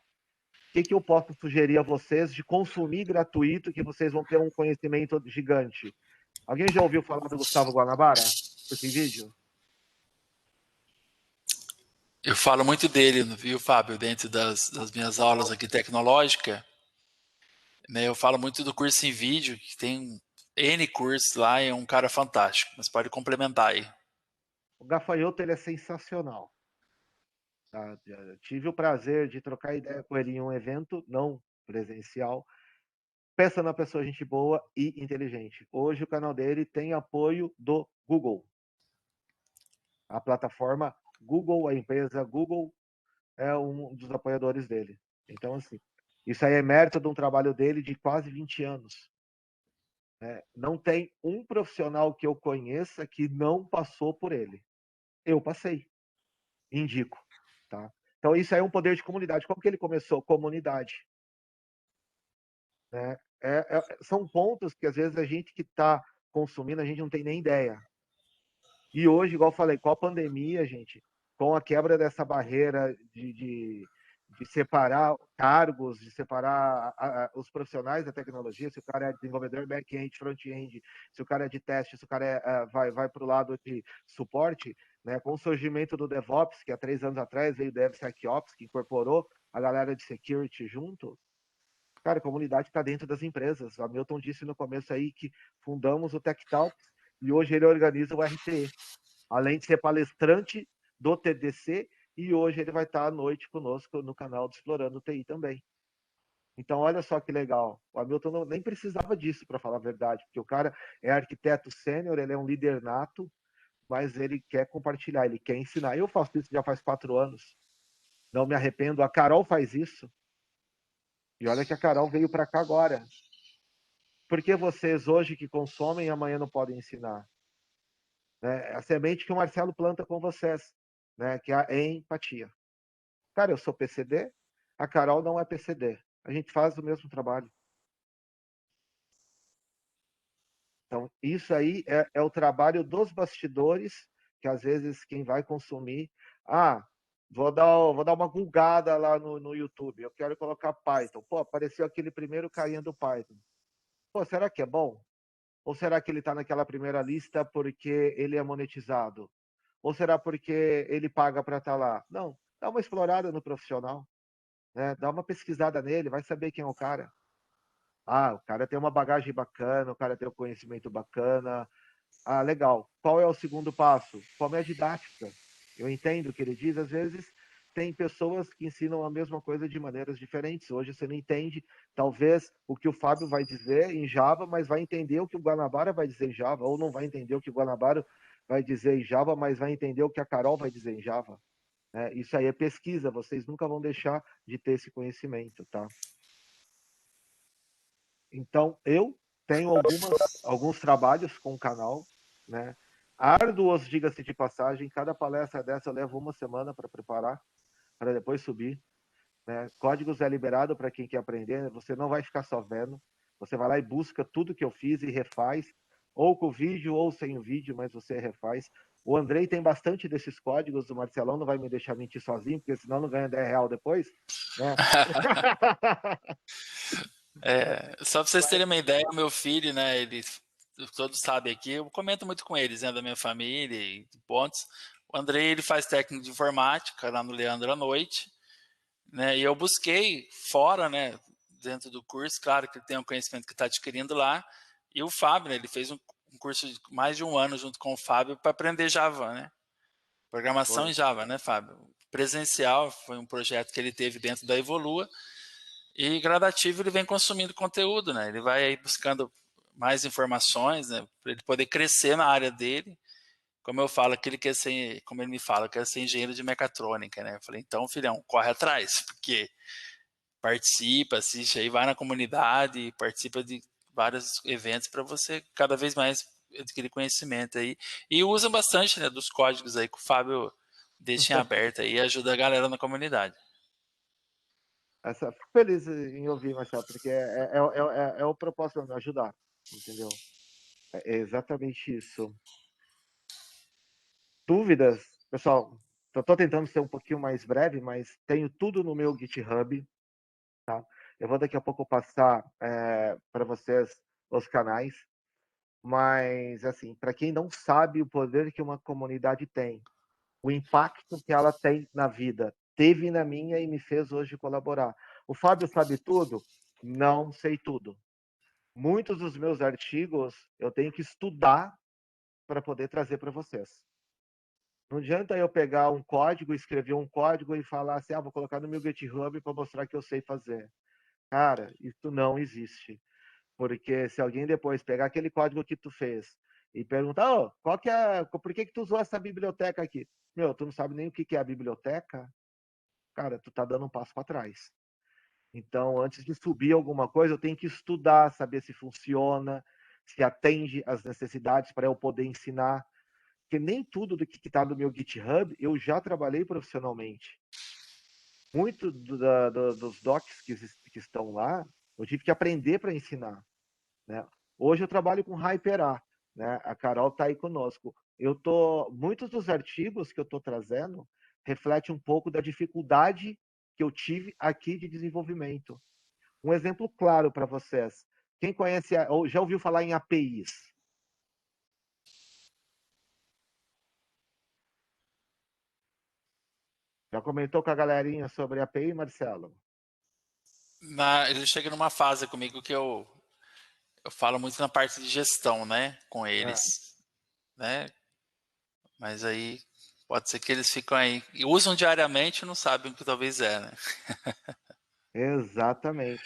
O que eu posso sugerir a vocês de consumir gratuito que vocês vão ter um conhecimento gigante? Alguém já ouviu falar do Gustavo Guanabara? Esse vídeo? Eu falo muito dele, viu, Fábio, dentro das minhas aulas aqui tecnológicas. Né, eu falo muito do curso em vídeo, que tem N cursos lá, e é um cara fantástico, mas pode complementar aí. O Gafanhoto, ele é sensacional. Tá? Tive o prazer de trocar ideia com ele em um evento, não presencial. Pensa na pessoa gente boa e inteligente. Hoje o canal dele tem apoio do Google. A plataforma Google, a empresa Google, é um dos apoiadores dele. Então, assim, isso aí é mérito de um trabalho dele de quase 20 anos. Não tem um profissional que eu conheça que não passou por ele. Eu passei. indico, tá? Então, isso aí é um poder de comunidade. Como que ele começou? Comunidade. Né? São pontos que, às vezes, a gente que está consumindo, a gente não tem nem ideia. E hoje, igual eu falei, com a pandemia, gente, com a quebra dessa barreira de separar cargos, de separar os profissionais da tecnologia, se o cara é desenvolvedor back-end, front-end, se o cara é de teste, se o cara vai para o lado de suporte, né? Com o surgimento do DevOps, que há 3 anos atrás veio o DevSecOps, que incorporou a galera de security junto, cara, a comunidade está dentro das empresas. O Hamilton disse no começo aí que fundamos o Tech Talks e hoje ele organiza o RTE. Além de ser palestrante do TDC, e hoje ele vai estar à noite conosco no canal do Explorando TI também. Então, olha só que legal. O Hamilton nem precisava disso, para falar a verdade, porque o cara é arquiteto sênior, ele é um líder nato, mas ele quer compartilhar, ele quer ensinar. Eu faço isso já faz 4 anos. Não me arrependo. A Carol faz isso. E olha que a Carol veio para cá agora. Por que vocês hoje que consomem amanhã não podem ensinar? Né? A semente que o Marcelo planta com vocês, né? Que é a empatia. Cara, eu sou PCD, a Carol não é PCD. A gente faz o mesmo trabalho. Então, isso aí é o trabalho dos bastidores, que às vezes quem vai consumir, vou dar uma gulgada lá no YouTube, eu quero colocar Python. Pô, apareceu aquele primeiro carinha do Python. Pô, será que é bom? Ou será que ele está naquela primeira lista porque ele é monetizado? Ou será porque ele paga para estar lá? Não, dá uma explorada no profissional, né? Dá uma pesquisada nele, vai saber quem é o cara. O cara tem uma bagagem bacana, o cara tem um conhecimento bacana. Legal. Qual é o segundo passo? Qual é a didática? Eu entendo o que ele diz, às vezes tem pessoas que ensinam a mesma coisa de maneiras diferentes. Hoje você não entende, talvez, o que o Fábio vai dizer em Java, mas vai entender o que o Guanabara vai dizer em Java, ou não vai entender o que o Guanabara vai dizer em Java, mas vai entender o que a Carol vai dizer em Java. Isso aí é pesquisa, vocês nunca vão deixar de ter esse conhecimento, tá? Então, eu tenho alguns trabalhos com o canal, né? Árduos, diga-se de passagem, cada palestra dessa eu levo 1 semana para preparar, para depois subir. Né? Códigos é liberado para quem quer aprender, você não vai ficar só vendo, você vai lá e busca tudo que eu fiz e refaz, ou com vídeo ou sem o vídeo, mas você refaz. O Andrei tem bastante desses códigos, o Marcelão não vai me deixar mentir sozinho, porque senão não ganha R$10 depois. Né? Só para vocês terem uma ideia, o meu filho, né, ele, todos sabem aqui, eu comento muito com eles, né, da minha família e pontos. O Andrei, ele faz técnico de informática lá no Leandro à noite, né, e eu busquei fora, né, dentro do curso, claro que ele tem um conhecimento que está adquirindo lá, e o Fábio, né, ele fez um curso de mais de 1 ano junto com o Fábio para aprender Java, né, programação em Java, né, Fábio? Presencial, foi um projeto que ele teve dentro da Evolua, e gradativo ele vem consumindo conteúdo, né? Ele vai aí buscando mais informações, né? Para ele poder crescer na área dele. Como eu falo, que ele quer ser, como ele me fala, quer ser engenheiro de mecatrônica, né? Eu falei, então, filhão, corre atrás, porque participa, assiste aí, vai na comunidade, participa de vários eventos para você cada vez mais adquirir conhecimento aí. E usa bastante, né, dos códigos aí que o Fábio deixa em aberto aí e ajuda a galera na comunidade. Fico feliz em ouvir, Marcelo, porque é o propósito de ajudar, entendeu? É exatamente isso. Dúvidas? Pessoal, eu estou tentando ser um pouquinho mais breve, mas tenho tudo no meu GitHub, tá? Eu vou daqui a pouco passar para vocês os canais, mas, assim, para quem não sabe o poder que uma comunidade tem, o impacto que ela tem na vida, teve na minha e me fez hoje colaborar. O Fábio sabe tudo? Não sei tudo. Muitos dos meus artigos eu tenho que estudar para poder trazer para vocês. Não adianta eu pegar um código, escrever um código e falar assim, vou colocar no meu GitHub para mostrar que eu sei fazer. Cara, isso não existe. Porque se alguém depois pegar aquele código que tu fez e perguntar, por que tu usou essa biblioteca aqui? Meu, tu não sabe nem o que é a biblioteca? Cara, tu tá dando um passo para trás. Então, antes de subir alguma coisa, eu tenho que estudar, saber se funciona, se atende às necessidades para eu poder ensinar. Porque nem tudo do que está no meu GitHub eu já trabalhei profissionalmente. Muito dos docs que estão lá, eu tive que aprender para ensinar, né? Hoje eu trabalho com HyperA, né? A Carol está aí conosco. Muitos dos artigos que eu estou trazendo refletem um pouco da dificuldade que eu tive aqui de desenvolvimento. Um exemplo claro para vocês. Quem conhece ou já ouviu falar em APIs? Já comentou com a galerinha sobre API, Marcelo? Ele chega numa fase comigo que eu falo muito na parte de gestão, né? Com eles, né? Mas aí pode ser que eles ficam aí e usam diariamente e não sabem o que talvez é, né? Exatamente.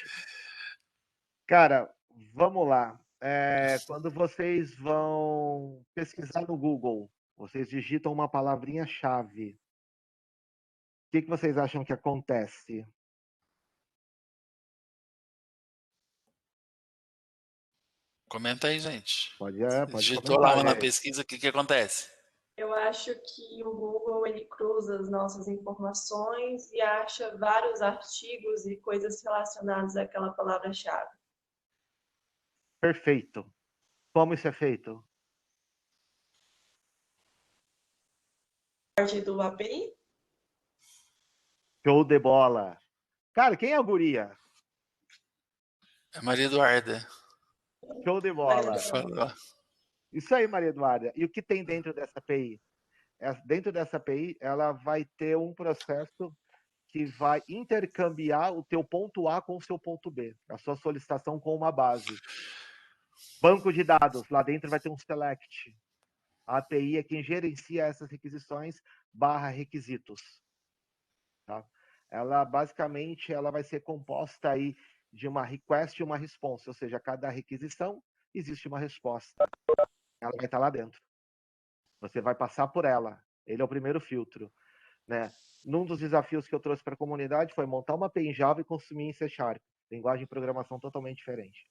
Cara, vamos lá. Quando vocês vão pesquisar no Google, vocês digitam uma palavrinha-chave. O que vocês acham que acontece? Comenta aí, gente. Pode Digitou lá comentar. na pesquisa, o que acontece? Eu acho que o Google ele cruza as nossas informações e acha vários artigos e coisas relacionadas àquela palavra-chave. Perfeito. Como isso é feito? Parte do API? Show de bola. Cara, quem é a guria? É Maria Eduarda. Show de bola. Falou. Isso aí, Maria Eduarda. E o que tem dentro dessa API? Dentro dessa API, ela vai ter um processo que vai intercambiar o teu ponto A com o seu ponto B, a sua solicitação com uma base. Banco de dados, lá dentro vai ter um select. A API é quem gerencia essas requisições /requisitos. Tá? Ela, basicamente, ela vai ser composta aí de uma request e uma response, ou seja, cada requisição existe uma resposta. Ela vai estar lá dentro. Você vai passar por ela. Ele é o primeiro filtro, né? Num dos desafios que eu trouxe para a comunidade foi montar uma API em Java e consumir em C#, linguagem de programação totalmente diferente.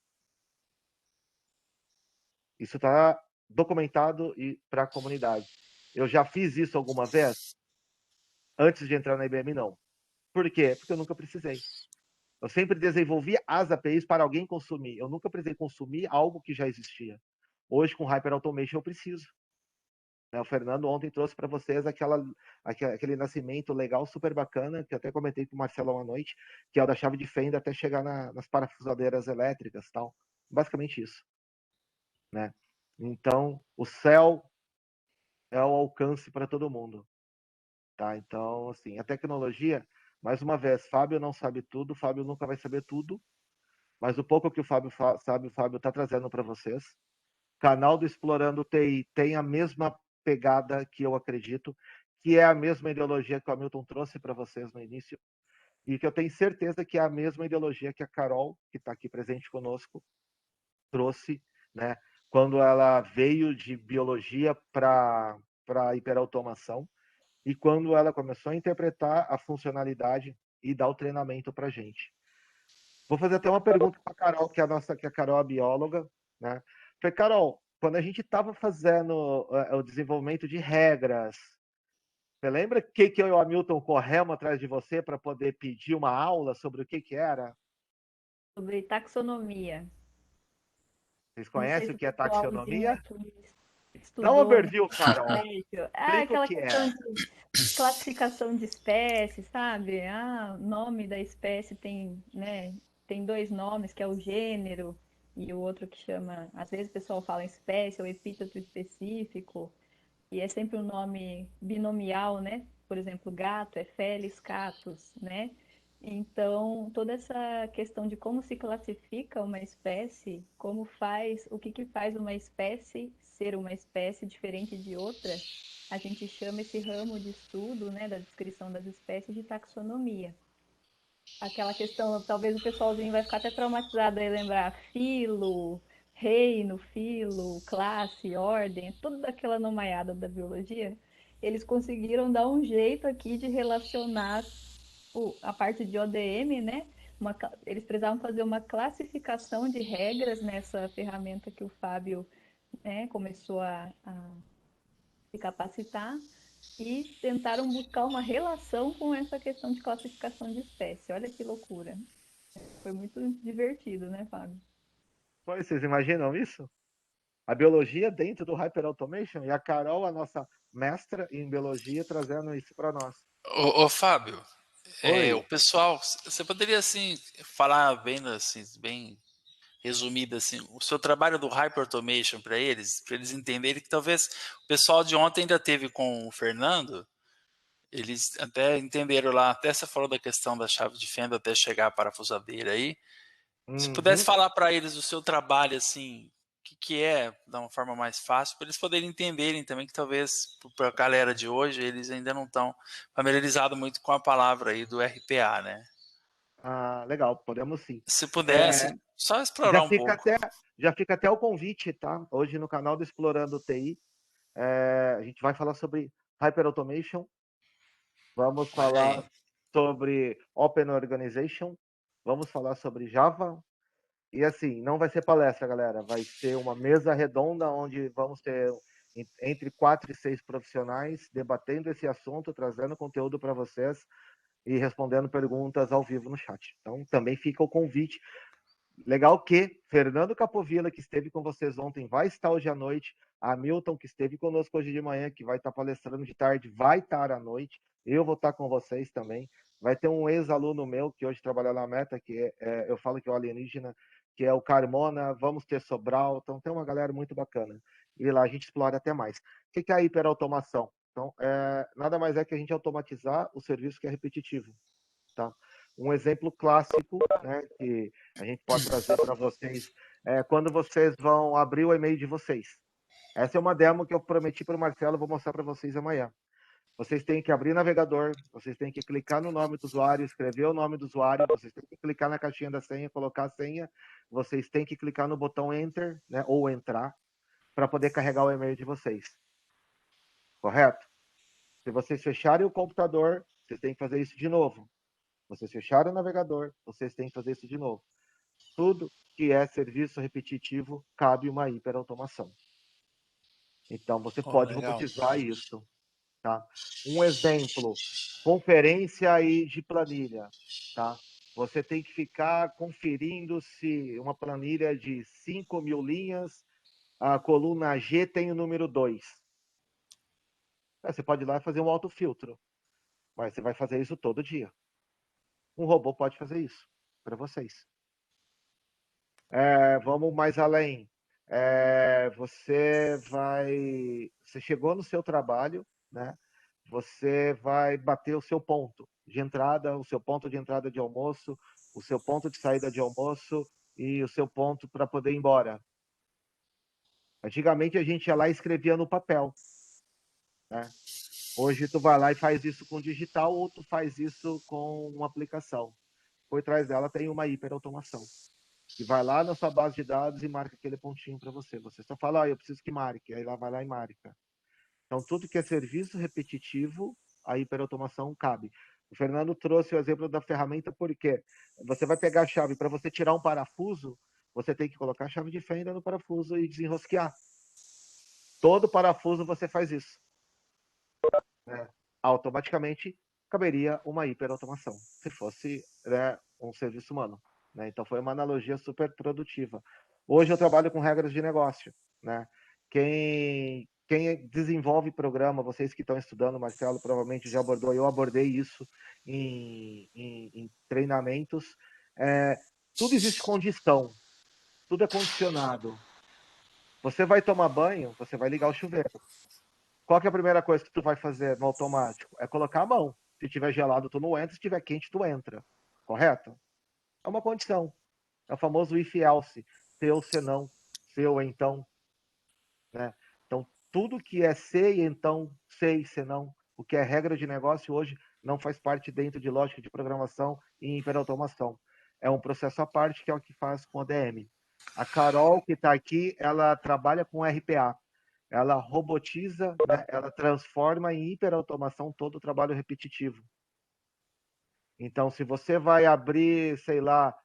Isso está documentado para a comunidade. Eu já fiz isso alguma vez? Antes de entrar na IBM, não. Por quê? Porque eu nunca precisei. Eu sempre desenvolvi as APIs para alguém consumir. Eu nunca precisei consumir algo que já existia. Hoje, com Hyper Automation, eu preciso. O Fernando ontem trouxe para vocês aquele nascimento legal, super bacana, que eu até comentei com o Marcelo uma noite, que é o da chave de fenda até chegar nas parafusadeiras elétricas, tal. Basicamente isso, né? Então, o céu é o alcance para todo mundo, tá? Então, assim, a tecnologia, mais uma vez, Fábio não sabe tudo, Fábio nunca vai saber tudo, mas o pouco que o Fábio sabe, o Fábio está trazendo para vocês. O canal do Explorando TI tem a mesma pegada que eu acredito, que é a mesma ideologia que o Hamilton trouxe para vocês no início, e que eu tenho certeza que é a mesma ideologia que a Carol, que está aqui presente conosco, trouxe, né, quando ela veio de biologia para hiperautomação, e quando ela começou a interpretar a funcionalidade e dar o treinamento para a gente. Vou fazer até uma pergunta para a Carol, que a Carol é bióloga, né? Falei, Carol, quando a gente estava fazendo o desenvolvimento de regras, você lembra que eu e o Hamilton corremos atrás de você para poder pedir uma aula sobre o que era? Sobre taxonomia. Vocês Não sei conhecem se o que é o pessoalzinho taxonomia? aqui Dá um estudou no overview, Carol. colégio. Explica o Aquela que é. questão de classificação de espécies, sabe? O nome da espécie tem, né, tem dois nomes, que é o gênero e o outro que chama, às vezes o pessoal fala espécie ou epíteto específico, e é sempre um nome binomial, né? Por exemplo, gato é Felis catus, né? Então, toda essa questão de como se classifica uma espécie, o que faz uma espécie ser uma espécie diferente de outra, a gente chama esse ramo de estudo, né, da descrição das espécies de taxonomia. Aquela questão, talvez o pessoalzinho vai ficar até traumatizado aí lembrar filo, reino, filo, classe, ordem, toda aquela nomaiada da biologia. Eles conseguiram dar um jeito aqui de relacionar a parte de ODM, né? Eles precisavam fazer uma classificação de regras nessa ferramenta que o Fábio, né, começou a se capacitar e tentaram buscar uma relação com essa questão de classificação de espécie. Olha que loucura. Foi muito divertido, né, Fábio? Pois, vocês imaginam isso? A biologia dentro do Hyper Automation e a Carol, a nossa mestra em biologia, trazendo isso para nós. Ô, Fábio, Oi. o pessoal, você poderia assim falar bem assim, bem resumido assim, o seu trabalho do Hyper Automation para eles entenderem que talvez o pessoal de ontem ainda teve com o Fernando, eles até entenderam lá, até você falou da questão da chave de fenda até chegar a parafusadeira aí. Se pudesse Uhum. falar para eles o seu trabalho assim, o que é, de uma forma mais fácil, para eles poderem entenderem também que talvez para a galera de hoje eles ainda não estão familiarizados muito com a palavra aí do RPA, né? Ah, legal, podemos sim. Se pudesse, só explorar Já um fica pouco. até, já fica até o convite, tá? Hoje no canal do Explorando TI, a gente vai falar sobre Hyper Automation, vamos Olha falar aí. sobre Open Organization, vamos falar sobre Java. E assim, não vai ser palestra, galera. Vai ser uma mesa redonda onde vamos ter entre 4 e 6 profissionais debatendo esse assunto, trazendo conteúdo para vocês e respondendo perguntas ao vivo no chat. Então, também fica o convite. Legal que Fernando Capovilla, que esteve com vocês ontem, vai estar hoje à noite. A Milton, que esteve conosco hoje de manhã, que vai estar palestrando de tarde, vai estar à noite. Eu vou estar com vocês também. Vai ter um ex-aluno meu, que hoje trabalha na Meta, que eu falo que é o alienígena, que é o Carmona. Vamos ter Sobral. Então, tem uma galera muito bacana. E lá a gente explora até mais. O que é a hiperautomação? Então, nada mais é que a gente automatizar o serviço que é repetitivo. Tá? Um exemplo clássico, né, que a gente pode trazer para vocês quando vocês vão abrir o e-mail de vocês. Essa é uma demo que eu prometi para o Marcelo, vou mostrar para vocês amanhã. Vocês têm que abrir o navegador, vocês têm que clicar no nome do usuário, escrever o nome do usuário, vocês têm que clicar na caixinha da senha, colocar a senha, vocês têm que clicar no botão Enter, né, ou entrar, para poder carregar o e-mail de vocês. Correto? Se vocês fecharem o computador, vocês têm que fazer isso de novo. Vocês fecharam o navegador, vocês têm que fazer isso de novo. Tudo que é serviço repetitivo cabe uma hiperautomação. Então, você pode Legal. robotizar isso. Tá? Um exemplo, conferência aí de planilha. Tá? Você tem que ficar conferindo se uma planilha de 5.000 linhas, a coluna G tem o número 2. Você pode ir lá e fazer um autofiltro, mas você vai fazer isso todo dia. Um robô pode fazer isso para vocês. Vamos mais além. Você chegou no seu trabalho, né? Você vai bater o seu ponto de entrada, o seu ponto de entrada de almoço, o seu ponto de saída de almoço e o seu ponto para poder ir embora. Antigamente a gente ia lá e escrevia no papel, né? Hoje tu vai lá e faz isso com digital ou tu faz isso com uma aplicação. Por trás dela tem uma hiperautomação. Que vai lá na sua base de dados e marca aquele pontinho para você. Você só fala, eu preciso que marque. Aí lá vai lá e marca. Então, tudo que é serviço repetitivo, a hiperautomação cabe. O Fernando trouxe o exemplo da ferramenta porque você vai pegar a chave, para você tirar um parafuso, você tem que colocar a chave de fenda no parafuso e desenrosquear. Todo parafuso você faz isso. Automaticamente caberia uma hiperautomação, se fosse um serviço humano. Então foi uma analogia super produtiva. Hoje eu trabalho com regras de negócio. Quem desenvolve programa, vocês que estão estudando, Marcelo provavelmente já abordou, eu abordei isso em treinamentos. Tudo existe condição, tudo é condicionado. Você vai tomar banho, você vai ligar o chuveiro. Qual que é a primeira coisa que tu vai fazer no automático? É colocar a mão. Se tiver gelado, tu não entra. Se tiver quente, tu entra. Correto? É uma condição. É o famoso if else. Se ou se não. Se ou então. Né? Então, tudo que é se e então, se e se não, o que é regra de negócio hoje, não faz parte dentro de lógica de programação e hiperautomação. É um processo à parte que é o que faz com o DM. A Carol, que está aqui, ela trabalha com RPA. Ela robotiza, né? Ela transforma em hiperautomação todo o trabalho repetitivo. Então, se você vai abrir, sei lá,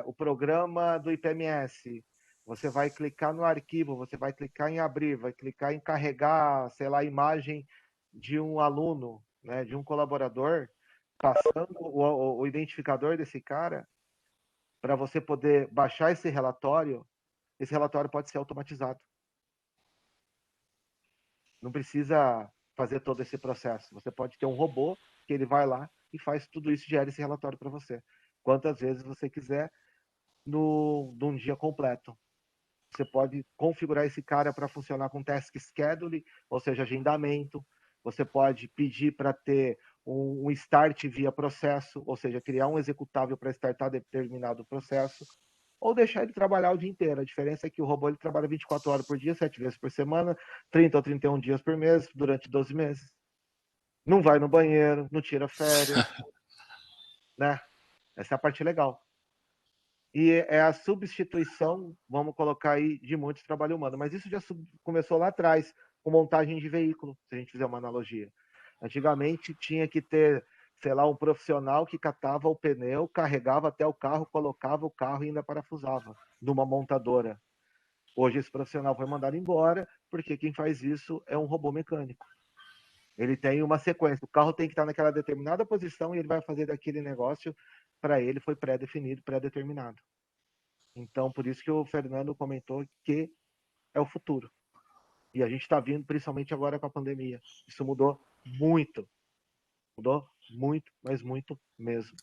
o programa do IPMS, você vai clicar no arquivo, você vai clicar em abrir, vai clicar em carregar, sei lá, a imagem de um aluno, né, de um colaborador, passando o identificador desse cara, para você poder baixar esse relatório pode ser automatizado. Não precisa fazer todo esse processo. Você pode ter um robô que ele vai lá e faz tudo isso, gera esse relatório para você. Quantas vezes você quiser num dia completo. Você pode configurar esse cara para funcionar com task schedule, ou seja, agendamento. Você pode pedir para ter um start via processo, ou seja, criar um executável para startar determinado processo, ou deixar ele trabalhar o dia inteiro. A diferença é que o robô ele trabalha 24 horas por dia, 7 vezes por semana, 30 ou 31 dias por mês, durante 12 meses. Não vai no banheiro, não tira férias, né? Essa é a parte legal. E é a substituição, vamos colocar aí, de muitos trabalho humano. Mas isso já começou lá atrás, com montagem de veículo, se a gente fizer uma analogia. Antigamente tinha que ter, sei lá, um profissional que catava o pneu, carregava até o carro, colocava o carro e ainda parafusava, numa montadora. Hoje esse profissional foi mandado embora, porque quem faz isso é um robô mecânico. Ele tem uma sequência, o carro tem que estar naquela determinada posição e ele vai fazer daquele negócio, para ele foi pré-definido, pré-determinado. Então, por isso que o Fernando comentou que é o futuro. E a gente está vindo, principalmente agora com a pandemia. Isso mudou muito. Mudou muito, mas muito mesmo.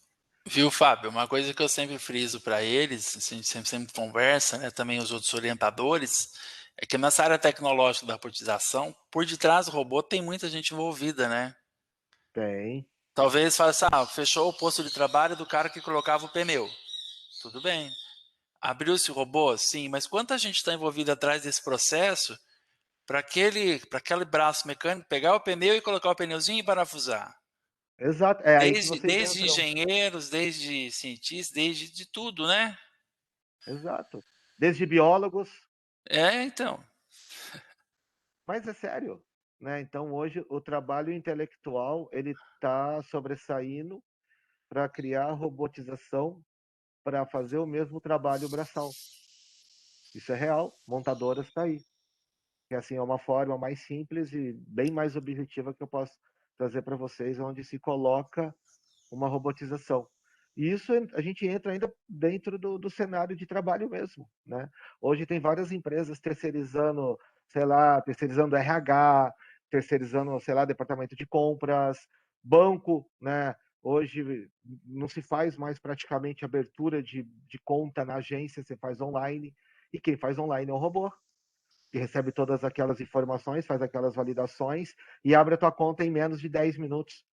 Viu, Fábio? Uma coisa que eu sempre friso para eles, a gente sempre conversa, né, também os outros orientadores, é que nessa área tecnológica da robotização, por detrás do robô tem muita gente envolvida, né? Tem. Talvez fale assim, fechou o posto de trabalho do cara que colocava o pneu. Tudo bem. Abriu-se o robô? Sim, mas quanta gente está envolvida atrás desse processo para aquele braço mecânico pegar o pneu e colocar o pneuzinho e parafusar? Exato. É aí que vocês Desde entram. engenheiros, desde cientistas, desde de tudo, né? Exato. Desde biólogos. Então. Mas é sério. Né? Então, hoje, o trabalho intelectual ele está sobressaindo para criar robotização para fazer o mesmo trabalho braçal. Isso é real. Montadoras está aí. Que assim é uma forma mais simples e bem mais objetiva que eu posso trazer para vocês, onde se coloca uma robotização. E isso a gente entra ainda dentro do cenário de trabalho mesmo, né? Hoje tem várias empresas terceirizando, sei lá, terceirizando RH, terceirizando, sei lá, departamento de compras, banco, né? Hoje não se faz mais praticamente abertura de conta na agência, você faz online, e quem faz online é o robô que recebe todas aquelas informações, faz aquelas validações e abre a tua conta em menos de 10 minutos.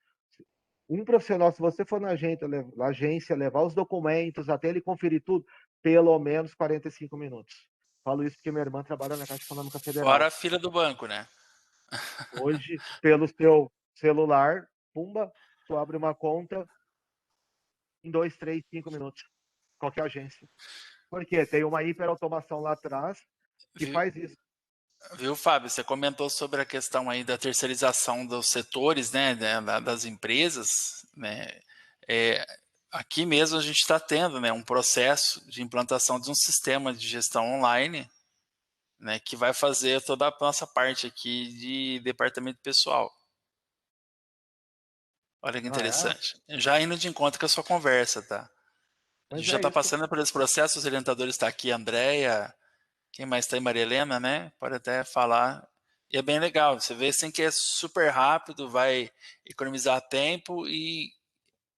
Um profissional, se você for na agência, levar os documentos, até ele conferir tudo, pelo menos 45 minutos. Falo isso porque minha irmã trabalha na Caixa Econômica Fora Federal. a fila do banco, né? Hoje, pelo seu celular, pumba, tu abre uma conta em 2, 3, 5 minutos. Qualquer agência. Por quê? Tem uma hiperautomação lá atrás que Viu, faz isso. viu, Fábio? Você comentou sobre a questão aí da terceirização dos setores, né, das empresas, né? É, aqui mesmo a gente está tendo, né, um processo de implantação de um sistema de gestão online, né, que vai fazer toda a nossa parte aqui de departamento pessoal. Olha que Ah, é? interessante. Já indo de encontro com a sua conversa, tá? A Mas gente já é está isso. passando por esse processo, os orientadores estão aqui, a Andréia, quem mais está aí, Maria Helena, né? Pode até falar. E é bem legal, você vê assim que é super rápido, vai economizar tempo e,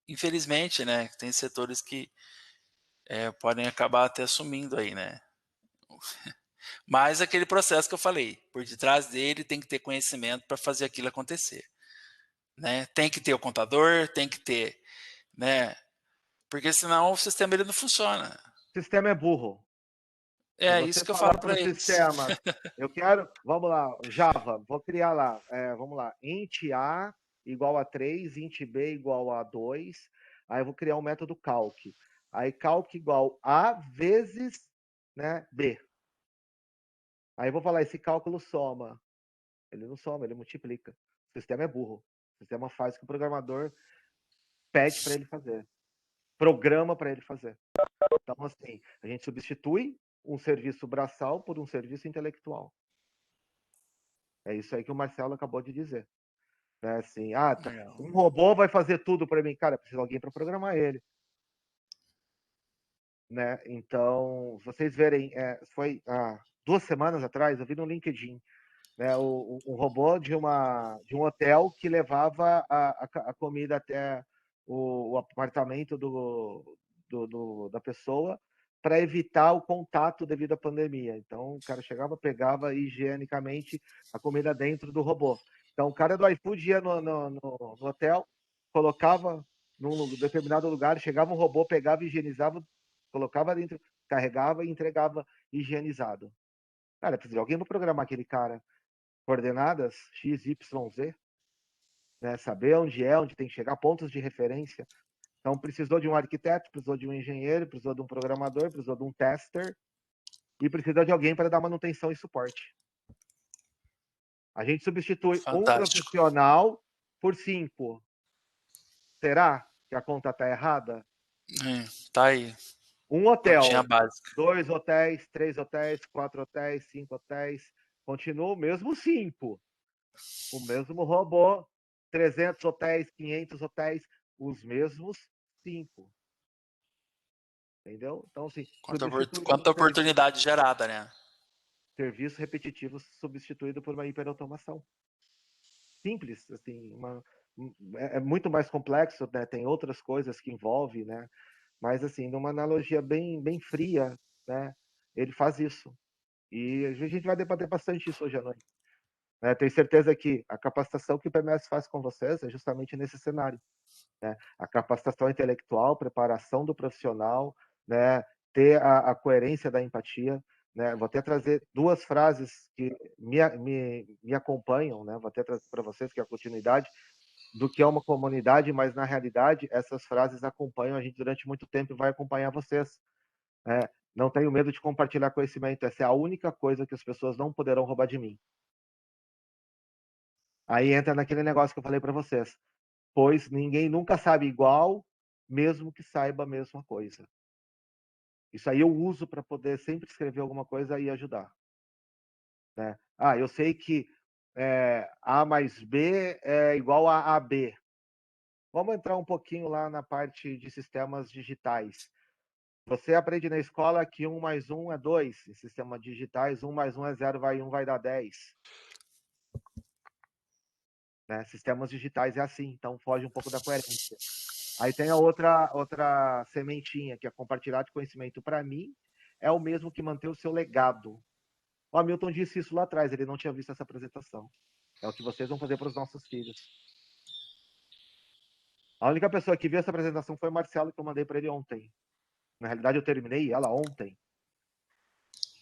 infelizmente, né, tem setores que podem acabar até sumindo aí, né? Mas aquele processo que eu falei, por detrás dele tem que ter conhecimento para fazer aquilo acontecer, né? Tem que ter o contador, tem que ter, né? Porque senão o sistema ele não funciona. O sistema é burro. Se É isso você que eu falar falo para o para eles. sistema, eu quero, vamos lá, Java, vou criar lá, vamos lá, int A igual a 3, int B igual a 2, aí eu vou criar um método calc. Aí calc igual A vezes, né, B. Aí eu vou falar, esse cálculo soma. Ele não soma, ele multiplica. O sistema é burro. O sistema faz o que o programador pede para ele fazer. Programa para ele fazer. Então, assim, a gente substitui um serviço braçal por um serviço intelectual. É isso aí que o Marcelo acabou de dizer. Né? Assim, Legal. um robô vai fazer tudo para mim. Cara, precisa de alguém para programar ele. Né? Então, vocês verem, foi há 2 semanas atrás, eu vi no LinkedIn, né, um robô de um hotel que levava a comida até o apartamento da pessoa para evitar o contato devido à pandemia. Então, o cara chegava, pegava higienicamente a comida dentro do robô. Então, o cara do iFood ia no hotel, colocava num determinado lugar, chegava um robô, pegava, higienizava, colocava dentro, carregava e entregava higienizado. Cara, precisa de alguém para programar aquele cara. Coordenadas X, Y, Z, né? Saber onde tem que chegar, pontos de referência. Então, precisou de um arquiteto, precisou de um engenheiro, precisou de um programador, precisou de um tester e precisou de alguém para dar manutenção e suporte. A gente substitui um Fantástico. profissional por 5. Será que a conta está errada? Tá aí. Um hotel, Continha básica. 2 hotéis, 3 hotéis, 4 hotéis, 5 hotéis. Continua o mesmo 5. O mesmo robô, 300 hotéis, 500 hotéis, os mesmos 5. Entendeu? Então, assim, Quanta oportunidade gerada, né? Serviço repetitivo substituído por uma hiperautomação. Simples, assim, é muito mais complexo, né? Tem outras coisas que envolve, né? Mas, assim, numa analogia bem fria, né? Ele faz isso. E a gente vai debater bastante isso hoje à noite. Tenho certeza que a capacitação que o PMS faz com vocês é justamente nesse cenário. Né? A capacitação intelectual, preparação do profissional, né? Ter a coerência da empatia. Né? Vou até trazer 2 frases que me acompanham, né? Vou até trazer para vocês, que é a continuidade do que é uma comunidade, mas na realidade essas frases acompanham a gente durante muito tempo e vai acompanhar vocês. Né? Não tenho medo de compartilhar conhecimento, essa é a única coisa que as pessoas não poderão roubar de mim. Aí entra naquele negócio que eu falei para vocês. Pois ninguém nunca sabe igual, mesmo que saiba a mesma coisa. Isso aí eu uso para poder sempre escrever alguma coisa e ajudar. Né? Eu sei que A mais B é igual a AB. Vamos entrar um pouquinho lá na parte de sistemas digitais. Você aprende na escola que 1 mais 1 é 2. Em sistemas digitais, 1 mais 1 é 0, 1 vai dar 10. Né? Sistemas digitais é assim, então foge um pouco da coerência. Aí tem a outra sementinha, que é compartilhar de conhecimento. Para mim, é o mesmo que manter o seu legado. O Hamilton disse isso lá atrás, ele não tinha visto essa apresentação. É o que vocês vão fazer para os nossos filhos. A única pessoa que viu essa apresentação foi o Marcelo, que eu mandei para ele ontem. Na realidade, eu terminei ela ontem.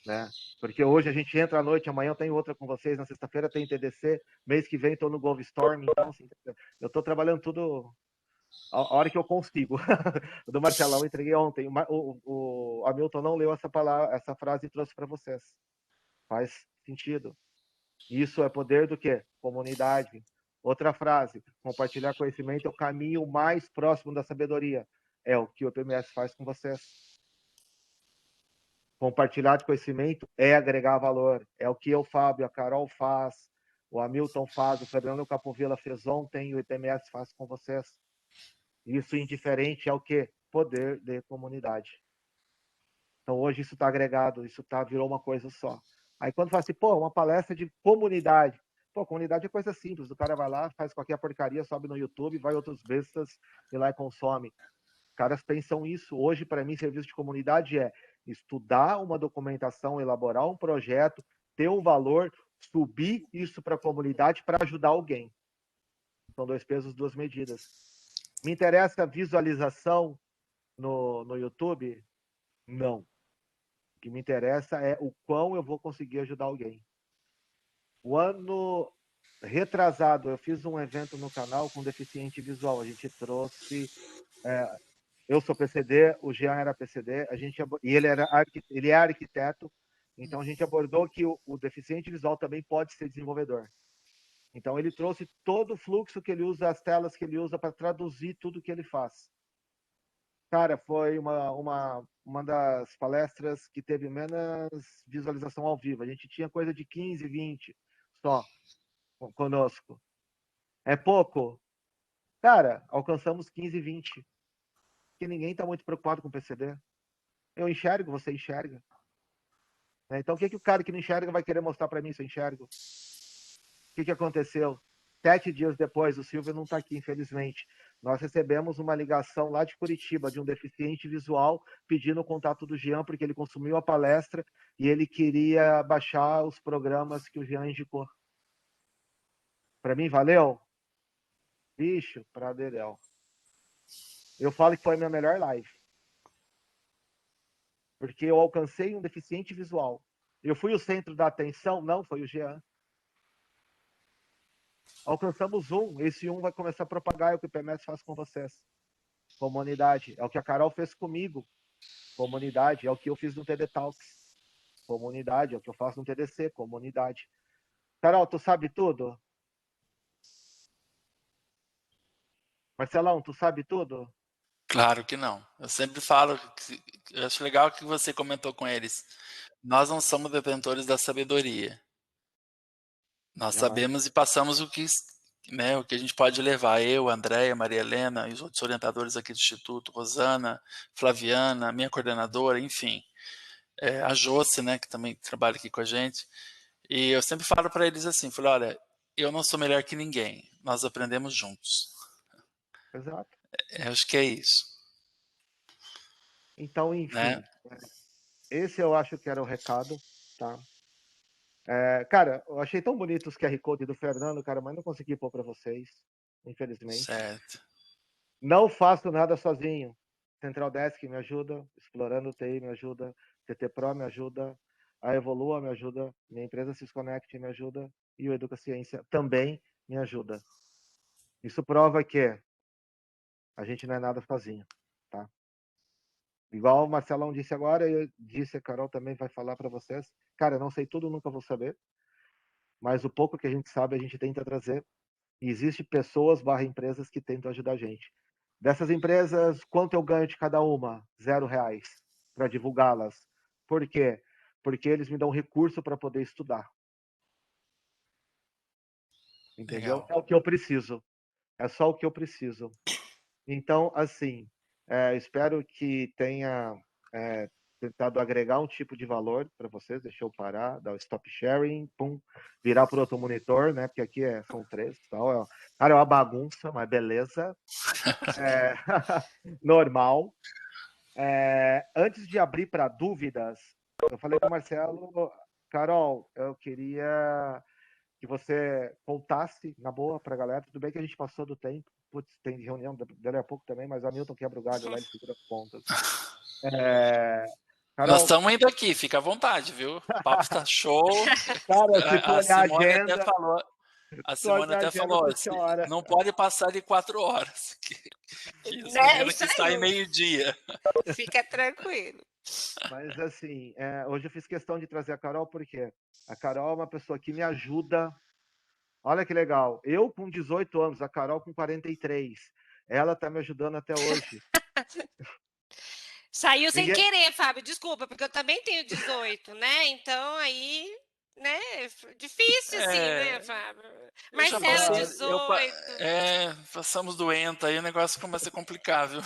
Né? Porque hoje a gente entra à noite, amanhã eu tenho outra com vocês, na sexta-feira tem TDC, mês que vem estou no Golfstorm. Então, assim, eu estou trabalhando tudo a hora que eu consigo. O do Marcelão eu entreguei ontem. O Hamilton não leu essa frase e trouxe para vocês. Faz sentido. Isso é poder do quê? Comunidade. Outra frase: compartilhar conhecimento é o caminho mais próximo da sabedoria. É o que o PMS faz com vocês. Compartilhar de conhecimento é agregar valor. É o que eu, Fábio, a Carol faz, o Hamilton faz, o Fernando Capovilla fez ontem e o IPMS faz com vocês. Isso indiferente ao que? Poder de comunidade. Então hoje isso está agregado, virou uma coisa só. Aí quando fala assim, uma palestra de comunidade. Comunidade é coisa simples, o cara vai lá, faz qualquer porcaria, sobe no YouTube, vai outros bestas e lá e consome. Os caras pensam isso. Hoje, para mim, serviço de comunidade é estudar uma documentação, elaborar um projeto, ter um valor, subir isso para a comunidade para ajudar alguém. São 2 pesos, 2 medidas. Me interessa a visualização no YouTube? Não. O que me interessa é o quão eu vou conseguir ajudar alguém. O ano retrasado, eu fiz um evento no canal com deficiente visual. A gente trouxe... eu sou PCD, o Jean era PCD, e ele é arquiteto, então a gente abordou que o deficiente visual também pode ser desenvolvedor. Então ele trouxe todo o fluxo que ele usa, as telas que ele usa para traduzir tudo que ele faz. Cara, foi uma das palestras que teve menos visualização ao vivo. A gente tinha coisa de 15, 20 só conosco. É pouco? Cara, alcançamos 15, 20. Porque ninguém está muito preocupado com o PCD. Eu enxergo, você enxerga. Então, o que o cara que não enxerga vai querer mostrar para mim se eu enxergo? O que aconteceu? 7 dias depois, o Silvio não está aqui, infelizmente. Nós recebemos uma ligação lá de Curitiba, de um deficiente visual, pedindo o contato do Jean, porque ele consumiu a palestra e ele queria baixar os programas que o Jean indicou. Para mim, valeu? Bicho, pra Dedéu. Eu falo que foi a minha melhor live. Porque eu alcancei um deficiente visual. Eu fui o centro da atenção? Não, foi o Jean. Alcançamos um, esse um vai começar a propagar, é o que o PMS faz com vocês. Comunidade. É o que a Carol fez comigo. Comunidade. É o que eu fiz no TD Talks. Comunidade. É o que eu faço no TDC. Comunidade. Carol, tu sabe tudo? Marcelão, tu sabe tudo? Claro que não. Eu sempre falo, eu acho legal que você comentou com eles. Nós não somos detentores da sabedoria. Nós Jamais. sabemos e passamos o que, né, o que a gente pode levar. Eu, Andréia, Maria Helena e os outros orientadores aqui do Instituto, Rosana, Flaviana, minha coordenadora, enfim. A Joce, né, que também trabalha aqui com a gente. E eu sempre falo para eles assim, falo, olha, eu não sou melhor que ninguém. Nós aprendemos juntos. Exato. Eu acho que é isso. Então, Né? enfim. Esse eu acho que era o recado, tá? Cara, eu achei tão bonito os QR Code do Fernando, cara, mas não consegui pôr para vocês, infelizmente. Certo. Não faço nada sozinho. Central Desk me ajuda, Explorando TI me ajuda, TT Pro me ajuda, a Evolua me ajuda, minha empresa Sysconnect me ajuda e o Educa Ciência também me ajuda. Isso prova que a gente não é nada sozinho, tá? Igual o Marcelão disse agora, eu disse, a Carol também vai falar para vocês. Cara, eu não sei tudo, nunca vou saber, mas o pouco que a gente sabe, a gente tenta trazer. E existe pessoas / empresas que tentam ajudar a gente. Dessas empresas, quanto eu ganho de cada uma? R$0 para divulgá-las. Por quê? Porque eles me dão recurso para poder estudar. Entendeu? Legal. É o que eu preciso. É só o que eu preciso. Então, assim, espero que tenha tentado agregar um tipo de valor para vocês. Deixa eu parar, dar o stop sharing, pum, virar para o outro monitor, né? Porque aqui são 3. Tal. Cara, é uma bagunça, mas beleza. Normal. Antes de abrir para dúvidas, eu falei com o Marcelo, Carol, eu queria que você contasse na boa para a galera. Tudo bem que a gente passou do tempo, putz, tem reunião dali a pouco também, mas o Hamilton quebra o galho lá, ele segura as pontas. Nós Carol, estamos indo aqui, fica à vontade, viu? O papo está show. cara, se tu A olhar a Simone até agenda, falou, tu chora. não pode passar de 4 horas. Que os Né? meninos Isso que saem aí, meio-dia. fica tranquilo. Mas assim, hoje eu fiz questão de trazer a Carol porque a Carol é uma pessoa que me ajuda. Olha que legal. Eu com 18 anos, a Carol com 43. Ela tá me ajudando até hoje. Saiu sem Ninguém... querer, Fábio, desculpa, porque eu também tenho 18, né? Então aí, né? Difícil assim, né, Fábio? Eu já Marcelo, passei, 18. passamos doenta, aí o negócio começa a complicar, viu?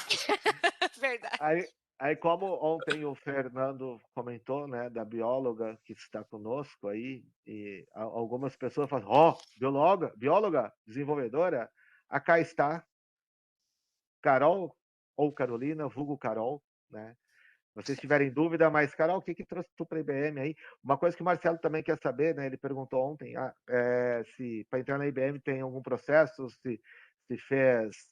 Verdade. Aí, como ontem o Fernando comentou, né, da bióloga que está conosco aí, e algumas pessoas falam, bióloga, desenvolvedora, cá está Carol ou Carolina, vulgo Carol, né? Vocês tiverem dúvida, mas, Carol, o que trouxe tu para a IBM aí? Uma coisa que o Marcelo também quer saber, né? Ele perguntou ontem se para entrar na IBM tem algum processo, se fez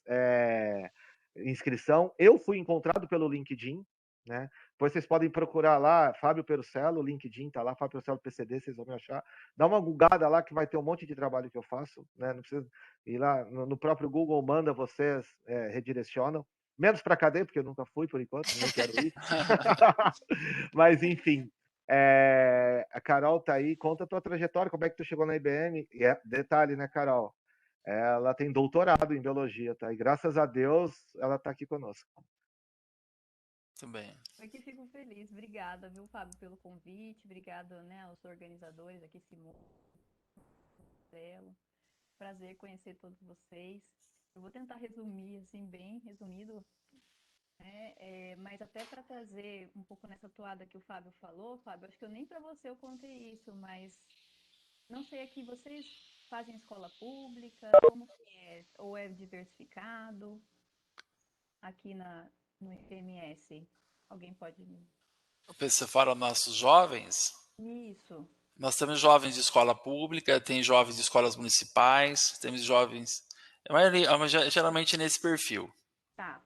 inscrição. Eu fui encontrado pelo LinkedIn, né? Depois vocês podem procurar lá, Fábio Perucello, o LinkedIn tá lá, Fábio Perucello PCD, vocês vão me achar. Dá uma googada lá que vai ter um monte de trabalho que eu faço, né? Não precisa ir lá, no próprio Google manda vocês, redirecionam. Menos para cadeia, porque eu nunca fui por enquanto, nem quero ir. Mas, enfim, a Carol tá aí. Conta a tua trajetória, como é que tu chegou na IBM. E detalhe, né, Carol? Ela tem doutorado em biologia, tá? E graças a Deus ela tá aqui conosco. Muito bem. Eu que fico feliz. Obrigada, viu, Fábio, pelo convite. Obrigada, né, aos organizadores aqui, Simone, Marcelo. Prazer conhecer todos vocês. Eu vou tentar resumir, assim, bem resumido, né? Mas até para trazer um pouco nessa toada que o Fábio falou, Fábio, acho que eu nem para você eu contei isso, mas não sei aqui, vocês fazem escola pública, como que é? Ou é diversificado aqui no IPMS? Alguém pode me... Você fala nossos jovens? Isso, Nós temos jovens de escola pública, tem jovens de escolas municipais, temos jovens. Geralmente nesse perfil. tá.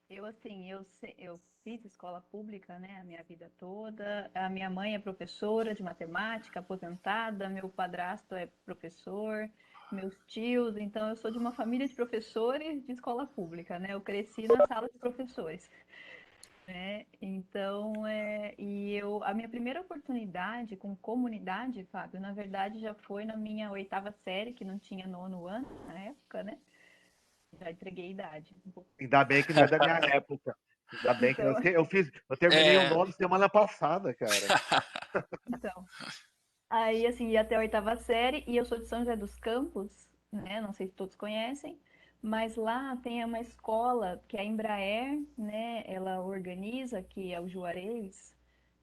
Eu, assim, eu fiz escola pública, né, a minha vida toda. A minha mãe é professora de matemática, aposentada, meu padrasto é professor, meus tios, então eu sou de uma família de professores de escola pública, né? Eu cresci na sala de professores, né? Então, a minha primeira oportunidade com comunidade, Fábio, na verdade já foi na minha oitava série, que não tinha nono ano na época, né? Já entreguei a idade. Ainda bem que não é da minha época. Ainda bem que Então, eu terminei o É, nono semana passada, cara. então. Aí, assim, ia até a oitava série, e eu sou de São José dos Campos, né? Não sei se todos conhecem, mas lá tem uma escola que a Embraer, né? Ela organiza, que é o Juarez.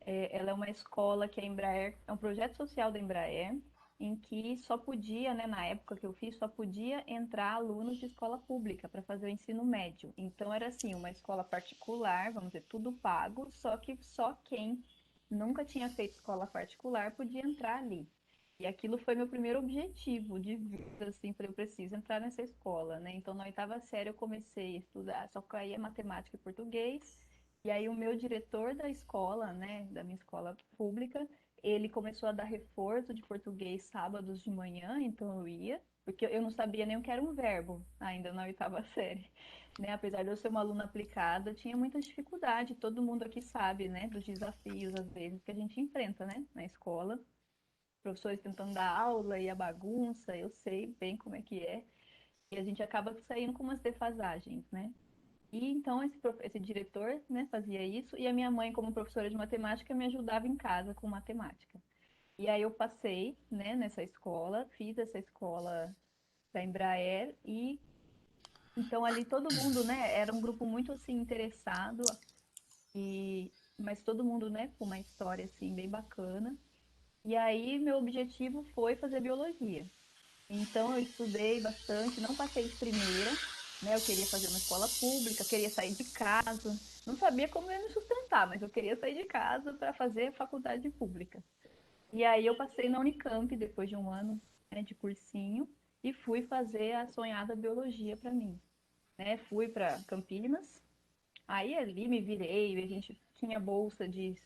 Ela é uma escola que a Embraer, é um projeto social da Embraer, em que só podia, né, na época que eu fiz, só podia entrar alunos de escola pública para fazer o ensino médio. Então era assim, uma escola particular, vamos dizer, tudo pago, só que só quem nunca tinha feito escola particular podia entrar ali. E aquilo foi meu primeiro objetivo de vida, assim, para eu preciso entrar nessa escola, né? Então, na oitava série eu comecei a estudar, só que aí é matemática e português. E aí o meu diretor da escola, né, da minha escola pública, ele começou a dar reforço de português sábados de manhã, então eu ia, porque eu não sabia nem o que era um verbo ainda na oitava série, né? Apesar de eu ser uma aluna aplicada, tinha muita dificuldade. Todo mundo aqui sabe, né, dos desafios às vezes que a gente enfrenta, né, na escola. Professores tentando dar aula e a bagunça, eu sei bem como é que é. E a gente acaba saindo com umas defasagens, né? E então esse diretor, né, fazia isso, e a minha mãe, como professora de matemática, me ajudava em casa com matemática. E aí eu passei, né, nessa escola, fiz essa escola da Embraer, e então ali todo mundo, né, era um grupo muito assim interessado, mas todo mundo, né, com uma história assim bem bacana. E aí meu objetivo foi fazer biologia. Então, eu estudei bastante, não passei de primeira, né? Eu queria fazer uma escola pública, queria sair de casa. Não sabia como eu ia me sustentar, mas eu queria sair de casa para fazer faculdade pública. E aí eu passei na Unicamp depois de um ano, né, de cursinho e fui fazer a sonhada biologia para mim, né? Fui para Campinas, aí ali me virei, a gente tinha bolsa de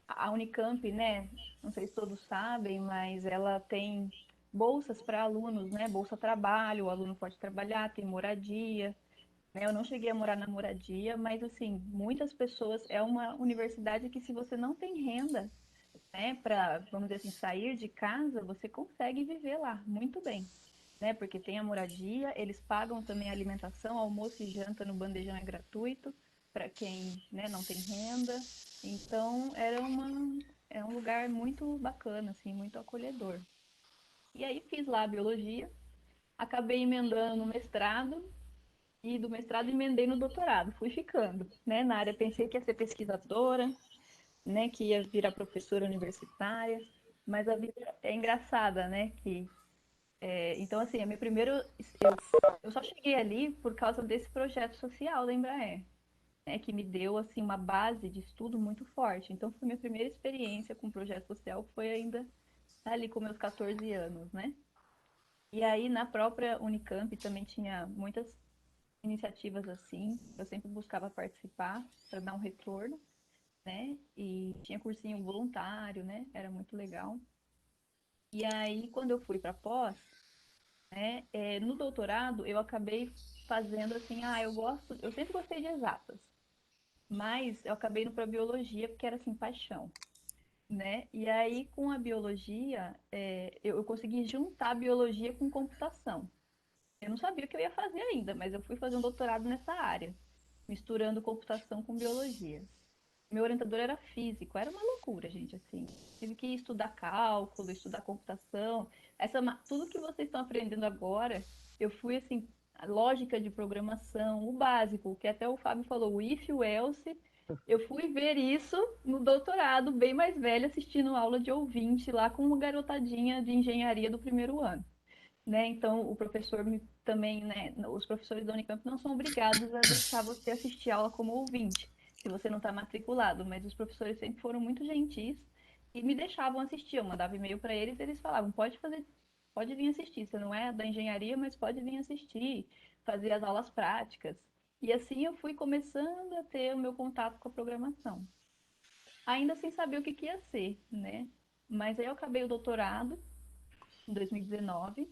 a Unicamp, né? Não sei se todos sabem, mas ela tem bolsas para alunos, né? Bolsa trabalho, o aluno pode trabalhar, tem moradia, né? Eu não cheguei a morar na moradia, mas assim, muitas pessoas é uma universidade que se você não tem renda, né, para, vamos dizer assim, sair de casa, você consegue viver lá muito bem. Né, porque tem a moradia, eles pagam também a alimentação, almoço e janta no bandejão é gratuito para quem, né, não tem renda. Então é um lugar muito bacana, assim, muito acolhedor. E aí fiz lá a biologia, acabei emendando no mestrado e do mestrado emendei no doutorado, fui ficando, né, na área. Pensei que ia ser pesquisadora, né, que ia virar professora universitária, mas a vida é engraçada, né, que então, assim, a minha primeira. Eu só cheguei ali por causa desse projeto social da Embraer, né, que me deu, assim, uma base de estudo muito forte. Então, foi minha primeira experiência com projeto social, foi ainda ali com meus 14 anos, né? E aí, na própria Unicamp, também tinha muitas iniciativas assim, eu sempre buscava participar para dar um retorno, né? E tinha cursinho voluntário, né? Era muito legal. E aí, quando eu fui para pós, né? No doutorado, eu acabei fazendo assim, eu sempre gostei de exatas, mas eu acabei indo para biologia porque era assim, paixão, né? E aí, com a biologia, eu consegui juntar biologia com computação. Eu não sabia o que eu ia fazer ainda, mas eu fui fazer um doutorado nessa área. misturando computação com biologia. Meu orientador era físico, era uma loucura, gente, assim. Tive que estudar cálculo, estudar computação. Tudo que vocês estão aprendendo agora, eu fui, assim, a lógica de programação, o básico, que até o Fábio falou, o if, o else. Eu fui ver isso no doutorado, bem mais velha, assistindo aula de ouvinte lá com uma garotadinha de engenharia do primeiro ano. Né? Então, o professor também, né? Os professores da Unicamp não são obrigados a deixar você assistir aula como ouvinte, se você não está matriculado, mas os professores sempre foram muito gentis e me deixavam assistir. Eu mandava e-mail para eles, eles falavam: pode fazer, pode vir assistir. Você não é da engenharia, mas pode vir assistir, fazer as aulas práticas. E assim eu fui começando a ter o meu contato com a programação, ainda sem saber o que ia ser, né? Mas aí eu acabei o doutorado em 2019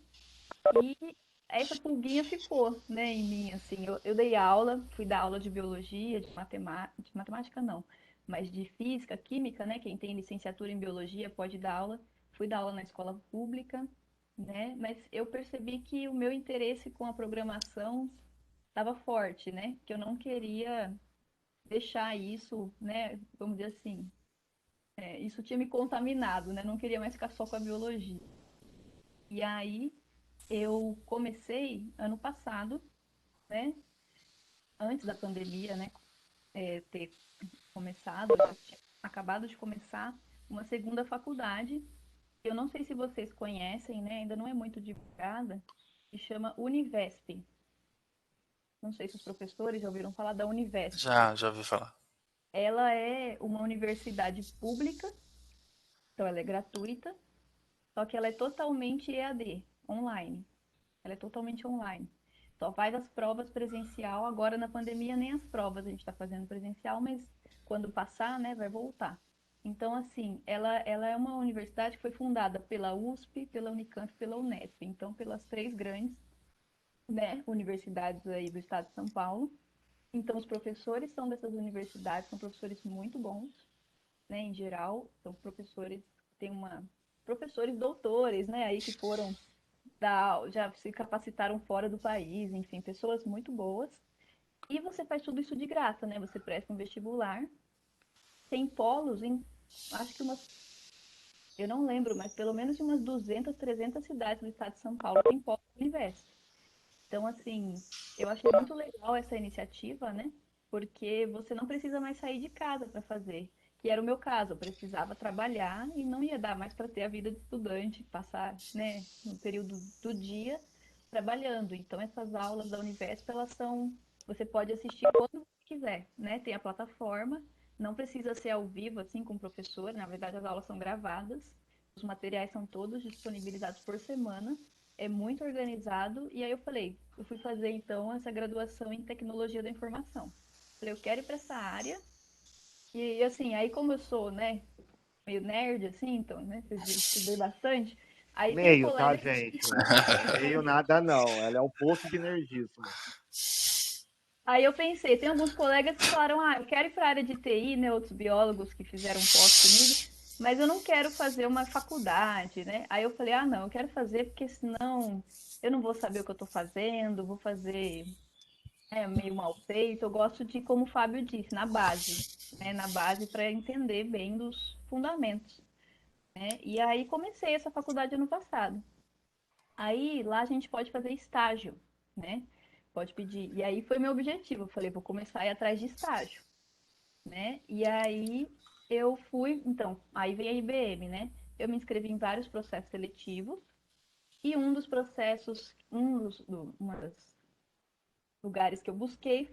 e essa pulguinha ficou, né, em mim, assim. Eu dei aula, fui dar aula de biologia, de matemática não, mas de física, química, né? Quem tem licenciatura em biologia pode dar aula. Fui dar aula na escola pública, né? Mas eu percebi que o meu interesse com a programação estava forte, né? Que eu não queria deixar isso, né? Vamos dizer assim, isso tinha me contaminado, né? Não queria mais ficar só com a biologia. E aí eu comecei ano passado, né? Antes da pandemia, né? Ter começado, eu já tinha acabado de começar uma segunda faculdade. Eu não sei se vocês conhecem, né? Ainda não é muito divulgada. Se chama Univesp. Não sei se os professores já ouviram falar da Univesp. Já ouvi falar. Ela é uma universidade pública, então ela é gratuita, só que ela é totalmente EAD, online. Ela é totalmente online. Só faz as provas presencial. Agora, na pandemia, nem as provas a gente está fazendo presencial, mas quando passar, né, vai voltar. Então, assim, ela é uma universidade que foi fundada pela USP, pela Unicamp e pela Unesp. Então, pelas três grandes, né, universidades aí do estado de São Paulo. Então, os professores são dessas universidades, são professores muito bons, né, em geral. São professores, tem professores doutores, né, aí que foram já se capacitaram fora do país, enfim, pessoas muito boas. E você faz tudo isso de graça, né? Você presta um vestibular, tem polos em, acho que eu não lembro, mas pelo menos de umas 200, 300 cidades do estado de São Paulo tem polo Univesp. Então, assim, eu achei muito legal essa iniciativa, né? Porque você não precisa mais sair de casa para fazer. Que era o meu caso, eu precisava trabalhar e não ia dar mais para ter a vida de estudante, passar, né, no período do dia trabalhando. Então, essas aulas da Univesp, você pode assistir quando quiser, né? Tem a plataforma, não precisa ser ao vivo, assim, com o professor. Na verdade, as aulas são gravadas, os materiais são todos disponibilizados por semana, é muito organizado. E aí eu fui fazer então essa graduação em tecnologia da informação. Falei, eu quero ir para essa área. E assim, aí como eu sou, né, meio nerd assim, então, né, vocês viram, estudei bastante. Aí tem um Meio, tá, colega gente? Meio nada não. Ela é um poço de nerdismo. Aí eu pensei, tem alguns colegas que falaram, eu quero ir para a área de TI, né, outros biólogos que fizeram pós comigo, mas eu não quero fazer uma faculdade, né? Aí eu falei, não, eu quero fazer porque senão eu não vou saber o que eu estou fazendo, vou fazer meio mal feito. Eu gosto de, como o Fábio disse, na base, né? Na base para entender bem dos fundamentos, né? E aí comecei essa faculdade ano passado. Aí lá a gente pode fazer estágio, né? Pode pedir. E aí foi meu objetivo. Eu falei, vou começar a ir atrás de estágio, né? E aí eu fui, então, aí veio a IBM, né? Eu me inscrevi em vários processos seletivos e um dos processos, uma das lugares que eu busquei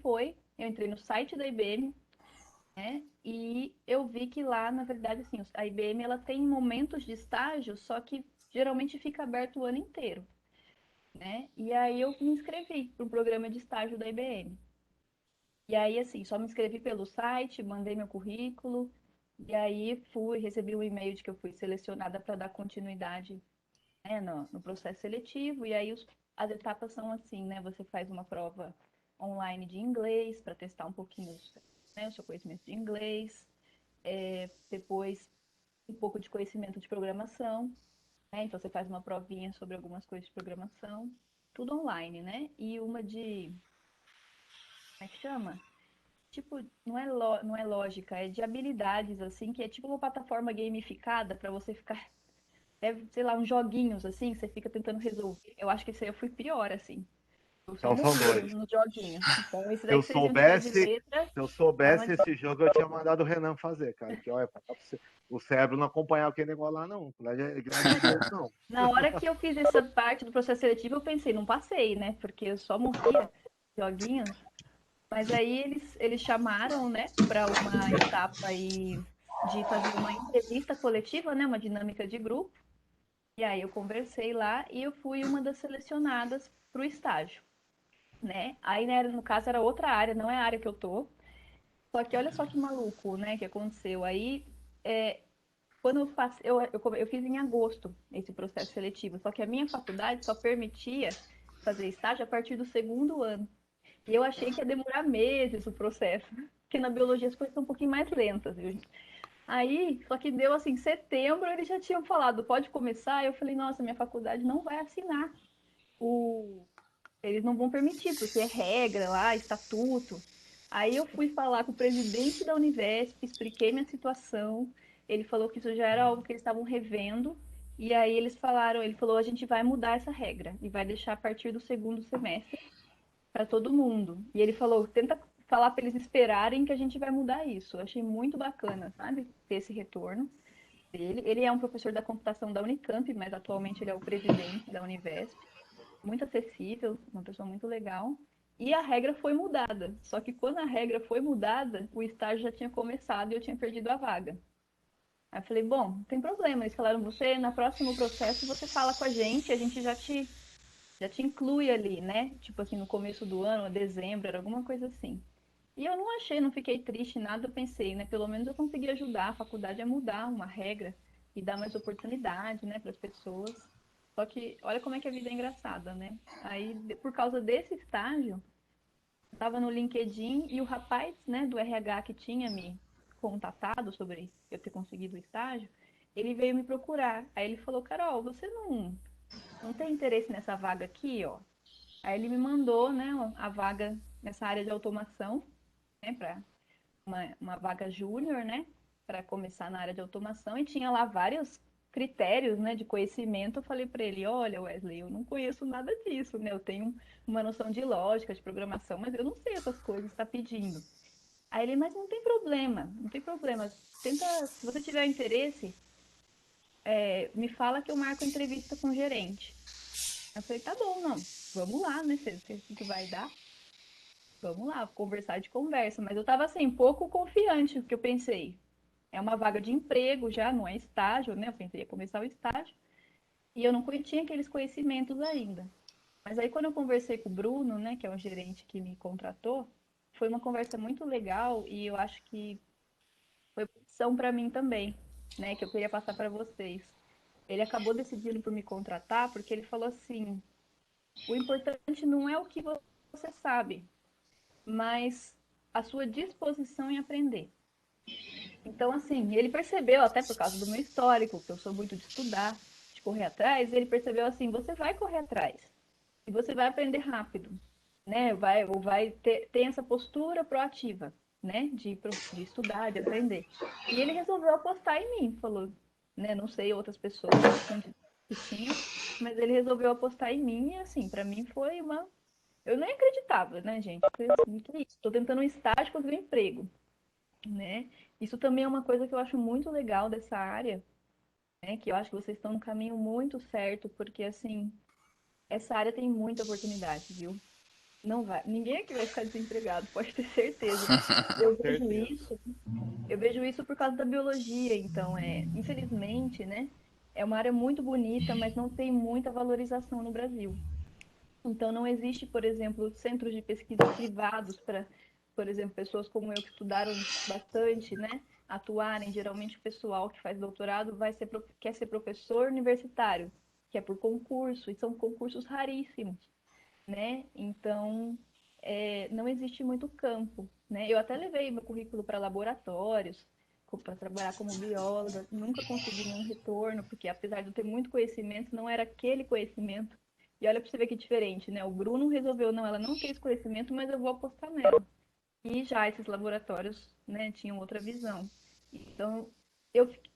eu entrei no site da IBM, né? E eu vi que lá, na verdade, assim, a IBM ela tem momentos de estágio, só que geralmente fica aberto o ano inteiro, né? E aí eu me inscrevi para um programa de estágio da IBM. E aí, assim, só me inscrevi pelo site, mandei meu currículo, e aí recebi um e-mail de que eu fui selecionada para dar continuidade, né, no processo seletivo. E aí as etapas são assim, né? Você faz uma prova online de inglês para testar um pouquinho, né, o seu conhecimento de inglês, depois um pouco de conhecimento de programação, né? Então você faz uma provinha sobre algumas coisas de programação, tudo online, né? E uma como é que chama? tipo, não é lógica, é de habilidades, assim, que é tipo uma plataforma gamificada para você ficar, sei lá, uns joguinhos, assim, que você fica tentando resolver. Eu acho que esse aí eu fui pior, assim. Eu só Então são morria dois. nos joguinhos. Então, esse Se daí eu que vocês iam tirar de soubesse, letra, se eu tava soubesse esse jogo, eu tinha mandado o Renan fazer, cara. Que olha, o cérebro não acompanhava aquele negócio lá, não. Lá não é jogo, não. Na hora que eu fiz essa parte do processo seletivo, eu pensei, não passei, né? Porque eu só morria joguinhos. Mas aí eles chamaram, né, para uma etapa aí de fazer uma entrevista coletiva, né, uma dinâmica de grupo. E aí eu conversei lá e eu fui uma das selecionadas para o estágio, né? Aí, né, no caso, era outra área, não é a área que eu tô. Só que olha só que maluco, né, que aconteceu. Aí, quando eu faço, eu fiz em agosto esse processo seletivo, só que a minha faculdade só permitia fazer estágio a partir do segundo ano. E eu achei que ia demorar meses o processo, porque na biologia as coisas são um pouquinho mais lentas, viu? Aí, só que deu assim, setembro, eles já tinham falado, pode começar. Eu falei, nossa, minha faculdade não vai assinar o. Eles não vão permitir, porque é regra lá, estatuto. Aí eu fui falar com o presidente da Univesp, expliquei minha situação. Ele falou que isso já era algo que eles estavam revendo. E aí eles falaram, ele falou, a gente vai mudar essa regra e vai deixar a partir do segundo semestre para todo mundo. E ele falou, tenta falar para eles esperarem que a gente vai mudar isso. Eu achei muito bacana, sabe? Ter esse retorno dele. Ele é um professor da computação da Unicamp, mas atualmente ele é o presidente da Univesp. Muito acessível, uma pessoa muito legal. E a regra foi mudada. Só que quando a regra foi mudada, o estágio já tinha começado e eu tinha perdido a vaga. Aí eu falei, bom, não tem problema. Eles falaram, você, no próximo processo, você fala com a gente já te inclui ali, né? Tipo assim, no começo do ano, dezembro, era alguma coisa assim. E eu não achei, não fiquei triste, nada, eu pensei, né? Pelo menos eu consegui ajudar a faculdade a mudar uma regra e dar mais oportunidade, né, para as pessoas. Só que olha como é que a vida é engraçada, né? Aí, por causa desse estágio, eu estava no LinkedIn e o rapaz, né, do RH que tinha me contatado sobre eu ter conseguido o estágio, ele veio me procurar. Aí ele falou, Carol, você não tem interesse nessa vaga aqui, ó? Aí ele me mandou, né, a vaga nessa área de automação, né, para uma vaga júnior, né, para começar na área de automação e tinha lá vários critérios, né, de conhecimento. Eu falei para ele, olha, Wesley, eu não conheço nada disso, né? Eu tenho uma noção de lógica, de programação, mas eu não sei essas coisas que está pedindo. Aí ele, mas não tem problema, não tem problema. Tenta, se você tiver interesse, me fala que eu marco a entrevista com o gerente. Eu falei, tá bom, não, vamos lá, né? O que vai dar? Vamos lá, conversar de conversa. Mas eu tava assim, pouco confiante, porque eu pensei, é uma vaga de emprego já, não é estágio, né? Eu pensei, ia começar o estágio. E eu não tinha aqueles conhecimentos ainda. Mas aí quando eu conversei com o Bruno, né, que é o gerente que me contratou, foi uma conversa muito legal e eu acho que foi opção para mim também, né, que eu queria passar para vocês. Ele acabou decidindo por me contratar porque ele falou assim: o importante não é o que você sabe, mas a sua disposição em aprender. Então, assim, ele percebeu, até por causa do meu histórico, que eu sou muito de estudar, de correr atrás, ele percebeu assim, você vai correr atrás e você vai aprender rápido, né? Vai ter essa postura proativa, né? De estudar, de aprender. E ele resolveu apostar em mim, falou, né? Não sei outras pessoas que tinham, mas ele resolveu apostar em mim e, assim, para mim foi uma. Eu nem acreditava, né, gente? Estou tentando um estágio, conseguir um emprego, né? Isso também é uma coisa que eu acho muito legal dessa área, né? Que eu acho que vocês estão no caminho muito certo, porque, assim, essa área tem muita oportunidade, viu? Não vai, ninguém aqui vai ficar desempregado, pode ter certeza. Eu vejo Certeza. isso, eu vejo isso por causa da biologia, então infelizmente, né? É uma área muito bonita, mas não tem muita valorização no Brasil. Então, não existe, por exemplo, centros de pesquisa privados para, por exemplo, pessoas como eu que estudaram bastante, né, atuarem. Geralmente, o pessoal que faz doutorado quer ser professor universitário, que é por concurso, e são concursos raríssimos, né? Então, não existe muito campo, né? Eu até levei meu currículo para laboratórios, para trabalhar como bióloga, nunca consegui nenhum retorno, porque apesar de eu ter muito conhecimento, não era aquele conhecimento. E olha para você ver que diferente, né? O Bruno resolveu, não, ela não tem esse conhecimento, mas eu vou apostar nela. E já esses laboratórios, né, tinham outra visão. Então,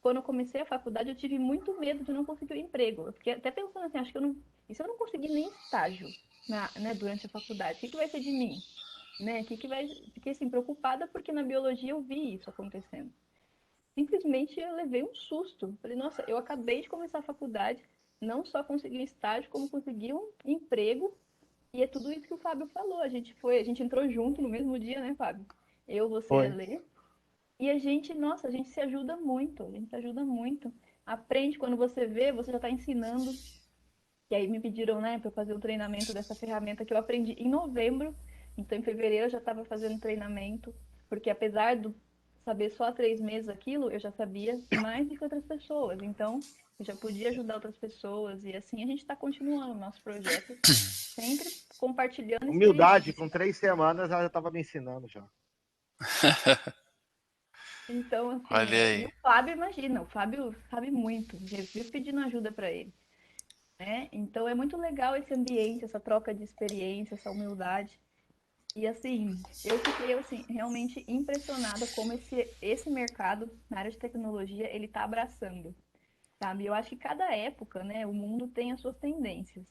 quando eu comecei a faculdade, eu tive muito medo de não conseguir o emprego. Eu fiquei até pensando assim, acho que eu não, e se eu não conseguir nem estágio né, durante a faculdade, o que vai ser de mim? Né? Que vai, fiquei assim, preocupada porque na biologia eu vi isso acontecendo. Simplesmente eu levei um susto. Falei, nossa, eu acabei de começar a faculdade, não só consegui um estágio, como consegui um emprego. E é tudo isso que o Fábio falou. A gente entrou junto no mesmo dia, né, Fábio? Eu, você e a Foi. Lê. E a gente, nossa, a gente se ajuda muito, a gente se ajuda muito. Aprende quando você vê, você já está ensinando. E aí me pediram, né, para eu fazer o treinamento dessa ferramenta que eu aprendi em novembro. Então, em fevereiro eu já estava fazendo treinamento, porque apesar de saber só há 3 meses aquilo, eu já sabia mais do que outras pessoas. Então, eu já podia ajudar outras pessoas. E assim a gente está continuando o nosso projeto, sempre compartilhando Humildade, experiência. com 3 semanas ela já estava me ensinando já. Então, assim, Olha e aí. o Fábio, imagina, o Fábio sabe muito, eu vivo pedindo ajuda para ele, né? Então é muito legal esse ambiente, essa troca de experiência, essa humildade. E assim, eu fiquei assim realmente impressionada como esse mercado na área de tecnologia ele está abraçando, sabe? Eu acho que cada época, né, o mundo tem as suas tendências.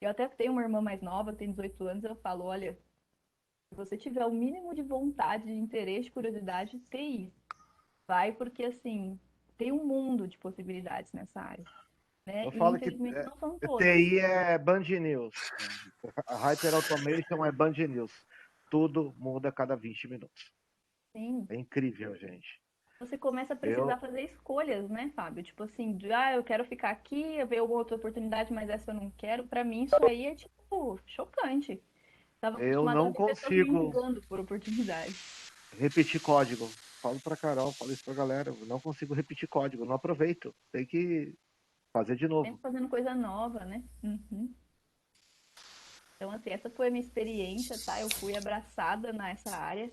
Eu até tenho uma irmã mais nova, tem 18 anos, eu falo, olha, se você tiver o mínimo de vontade, de interesse, de curiosidade, TI, vai porque assim, tem um mundo de possibilidades nessa área, né? Eu E falo que infelizmente não são todas. TI é Band News. A Hyper Automation é Band News. Tudo muda a cada 20 minutos. Sim. É incrível, gente. Você começa a Eu, precisar fazer escolhas, né, Fábio? Tipo assim, eu quero ficar aqui, eu ver alguma outra oportunidade, mas essa eu não quero. Para mim isso aí é tipo chocante. Tava eu acostumada a não ver pessoas me consigo julgando por oportunidade. repetir código. Falo pra Carol, falo isso pra galera. Eu não consigo repetir código, não aproveito. Tem que fazer de novo. Sempre fazendo coisa nova, né? Uhum. Então, assim, essa foi a minha experiência, tá? Eu fui abraçada nessa área,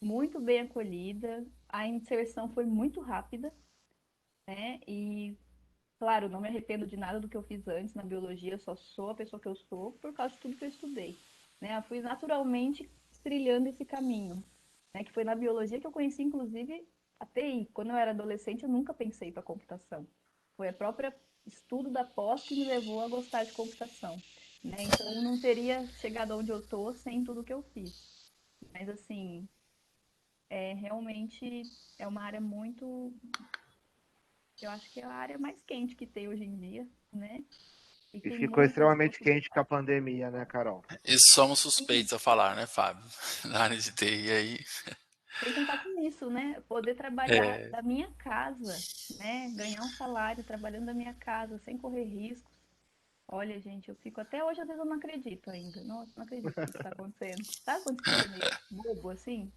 muito bem acolhida, a inserção foi muito rápida, né? E, claro, não me arrependo de nada do que eu fiz antes na biologia, eu só sou a pessoa que eu sou por causa de tudo que eu estudei, né? Eu fui naturalmente trilhando esse caminho, né? Que foi na biologia que eu conheci, inclusive, a TI. Quando eu era adolescente, eu nunca pensei para computação. Foi a própria estudo da pós que me levou a gostar de computação, né? Então, eu não teria chegado onde eu tô sem tudo que eu fiz. Mas, assim, realmente é uma área muito, eu acho que é a área mais quente que tem hoje em dia, né? E E tem ficou muitas extremamente quente com a possibilidades. pandemia, né, Carol? E somos Sim, suspeitos a falar, né, Fábio? Na área de TI aí. sem contar com isso, né? Poder trabalhar É, da minha casa, né? Ganhar um salário trabalhando da minha casa, sem correr riscos. Olha, gente, eu fico até hoje, às vezes eu não acredito ainda. Nossa, não acredito que isso está acontecendo. Sabe quando você fica meio bobo assim?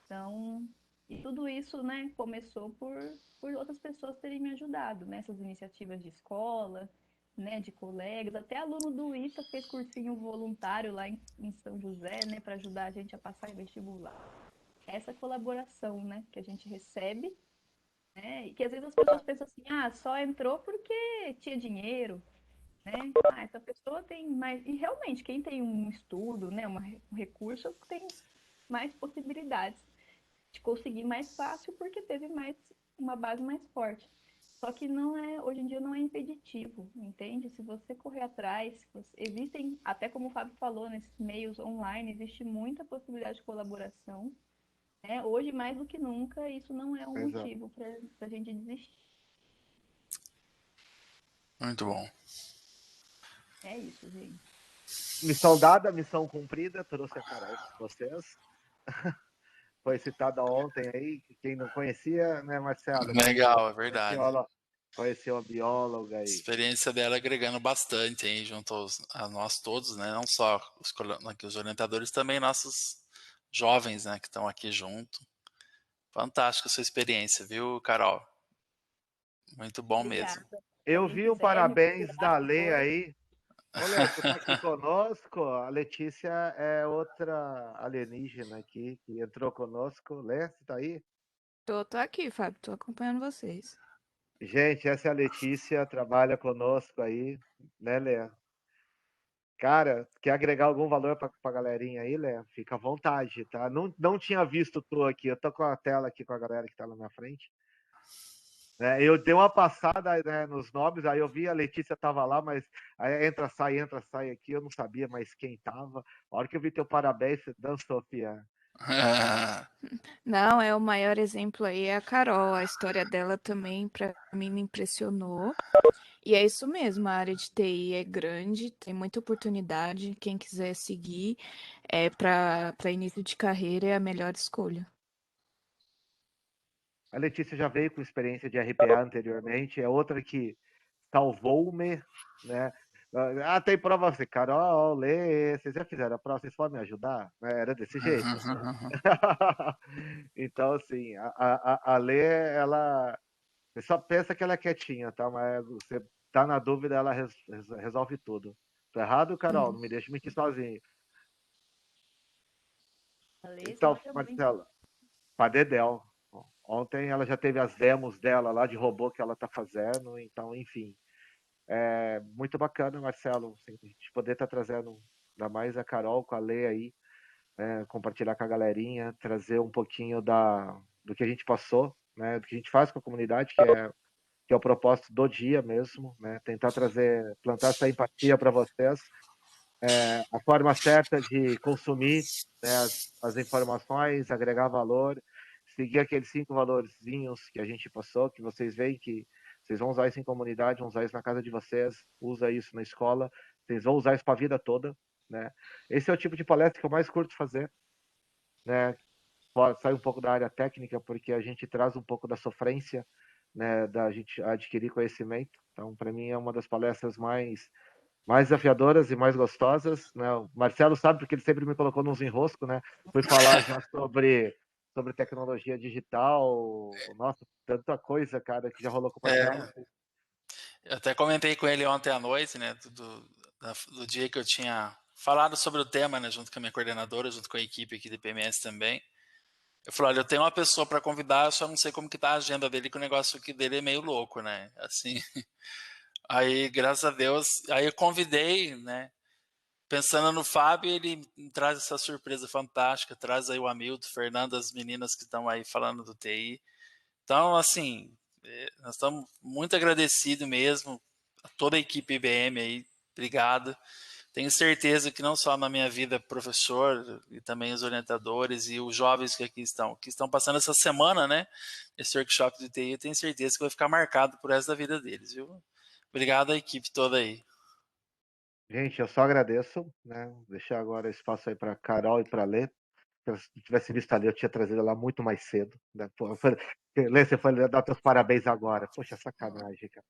Então, e tudo isso, né, começou por outras pessoas terem me ajudado nessas iniciativas de escola, né, de colegas, até aluno do ITA fez cursinho voluntário lá em São José, né, para ajudar a gente a passar em vestibular. Essa colaboração, né, que a gente recebe, né, e que às vezes as pessoas pensam assim, ah, só entrou porque tinha dinheiro, né? Ah, essa pessoa tem mais. E realmente, quem tem um estudo, né, um recurso, tem mais possibilidades de conseguir mais fácil porque teve mais uma base mais forte. Só que não é, hoje em dia não é impeditivo, entende? Se você correr atrás, existem, até como o Fábio falou, nesses meios online, existe muita possibilidade de colaboração, né? Hoje, mais do que nunca, isso não é um Exato. motivo para a gente desistir. muito bom. É isso, gente. Missão dada, missão cumprida. Trouxe a Carol para vocês. Foi citada ontem aí. Quem não conhecia, né, Marcelo? Legal, é verdade. Conheceu a bióloga A aí. experiência dela agregando bastante aí junto a nós todos, né? Não só os orientadores, também nossos jovens, né, que estão aqui junto. Fantástica a sua experiência, viu, Carol? Muito bom mesmo. Obrigada. Se Eu alguém vi um quiser me parabéns procurar da Lê depois, aí. Olha, você está aqui conosco. A Letícia é outra alienígena aqui que entrou conosco. Lê, você está aí? Tô aqui, Fábio, tô acompanhando vocês. Gente, essa é a Letícia, trabalha conosco aí, né, Lê? Cara, quer agregar algum valor para a galerinha aí, Lé? Fica à vontade, tá? Não tinha visto tu aqui. Eu tô com a tela aqui com a galera que tá na minha frente. Eu dei uma passada, né, nos nomes, aí eu vi a Letícia tava lá, mas aí entra, sai aqui, eu não sabia mais quem tava. A hora que eu vi teu parabéns, você dançou, Fia. Não, é o maior exemplo aí é a Carol. A história dela também, para mim, me impressionou. E é isso mesmo, a área de TI é grande, tem muita oportunidade. Quem quiser seguir, para início de carreira é a melhor escolha. A Letícia já veio com experiência de RPA anteriormente, é outra que salvou-me, né? Tem prova você, Carol, Lê, vocês já fizeram a prova, vocês podem me ajudar? Era desse jeito. Então, assim, a Lê, ela... Você só pensa que ela é quietinha, tá? Mas você tá na dúvida, ela resolve tudo. Tô errado, Carol? Não me deixa mentir sozinho. A Lê Então, manja muito. Marcela, pra Dedéu. Ontem ela já teve as demos dela lá de robô que ela tá fazendo, então, enfim. É muito bacana, Marcelo, assim, a gente poder estar trazendo ainda mais a Carol com a Lê aí, compartilhar com a galerinha, trazer um pouquinho do que a gente passou, né, do que a gente faz com a comunidade, que é o propósito do dia mesmo, né, tentar plantar essa empatia para vocês, a forma certa de consumir, né, as informações, agregar valor, seguir aqueles 5 valorzinhos que a gente passou, que vocês veem que vocês vão usar isso em comunidade, vão usar isso na casa de vocês, usa isso na escola, vocês vão usar isso para a vida toda, né? Esse é o tipo de palestra que eu mais curto fazer, né? Sai um pouco da área técnica, porque a gente traz um pouco da sofrência, né, da gente adquirir conhecimento. Então, para mim, é uma das palestras mais desafiadoras e mais gostosas, né? O Marcelo sabe porque ele sempre me colocou nos enroscos, né? Fui falar já sobre tecnologia digital, nossa, tanta coisa, cara, que já rolou com o Marcelo. Eu até comentei com ele ontem à noite, né, do dia que eu tinha falado sobre o tema, né, junto com a minha coordenadora, junto com a equipe aqui do PMS também. Eu falei, olha, eu tenho uma pessoa para convidar, eu só não sei como que tá a agenda dele, que o negócio aqui dele é meio louco, né? Assim. Aí, graças a Deus, aí eu convidei, né? Pensando no Fábio, ele traz essa surpresa fantástica, traz aí o Hamilton, o Fernando, as meninas que estão aí falando do TI. Então, assim, nós estamos muito agradecidos mesmo a toda a equipe IBM aí, obrigado. Tenho certeza que não só na minha vida professor, e também os orientadores e os jovens que estão passando essa semana, né, esse workshop de TI, eu tenho certeza que vai ficar marcado por resto da vida deles, viu? Obrigado à equipe toda aí. Gente, eu só agradeço, né? Vou deixar agora espaço aí para Carol e para Lê. Se eu tivesse visto ali, eu tinha trazido ela muito mais cedo. Né? Pô, Lê, você foi dar teus parabéns agora. Poxa, sacanagem, cara.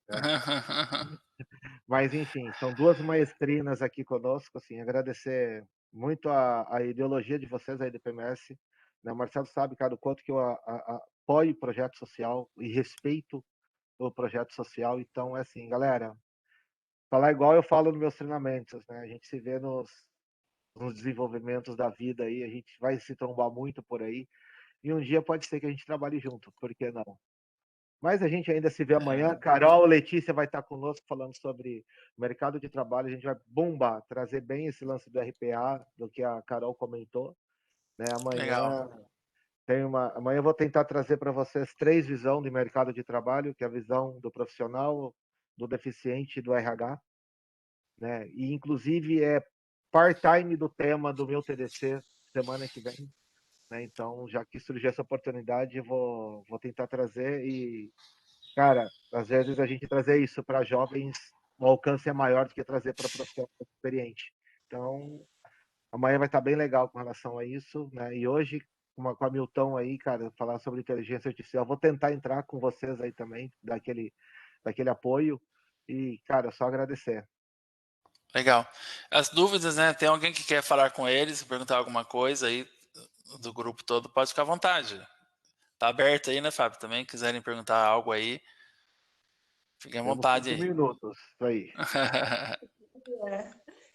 Mas, enfim, são 2 maestrinas aqui conosco. Assim, agradecer muito a ideologia de vocês aí do PMS. Né? O Marcelo sabe, cara, o quanto que eu apoio o projeto social e respeito o projeto social. Então, é assim, galera, falar igual eu falo nos meus treinamentos, né? A gente se vê nos desenvolvimentos da vida aí, a gente vai se trombar muito por aí. E um dia pode ser que a gente trabalhe junto, por que não? Mas a gente ainda se vê amanhã. Carol, Letícia vai estar conosco falando sobre o mercado de trabalho. A gente vai bombar, trazer bem esse lance do RPA, do que a Carol comentou. Né? Legal. Amanhã eu vou tentar trazer para vocês 3 visões de mercado de trabalho, que é a visão do profissional, do deficiente e do RH. Né? E, inclusive, é part-time do tema do meu TDC semana que vem. Né? Então, já que surgiu essa oportunidade, eu vou tentar trazer e, cara, às vezes a gente trazer isso para jovens, o alcance é maior do que trazer para profissional experiente. Então, amanhã vai estar bem legal com relação a isso, né? E hoje, com a Milton aí, cara, falar sobre inteligência artificial, vou tentar entrar com vocês aí também, daquele apoio. E, cara, só agradecer. Legal. As dúvidas, né? Tem alguém que quer falar com eles, perguntar alguma coisa aí do grupo todo, pode ficar à vontade. Tá aberto aí, né, Fábio? Também quiserem perguntar algo aí, fiquem à Temos vontade 5 aí. minutos, isso aí.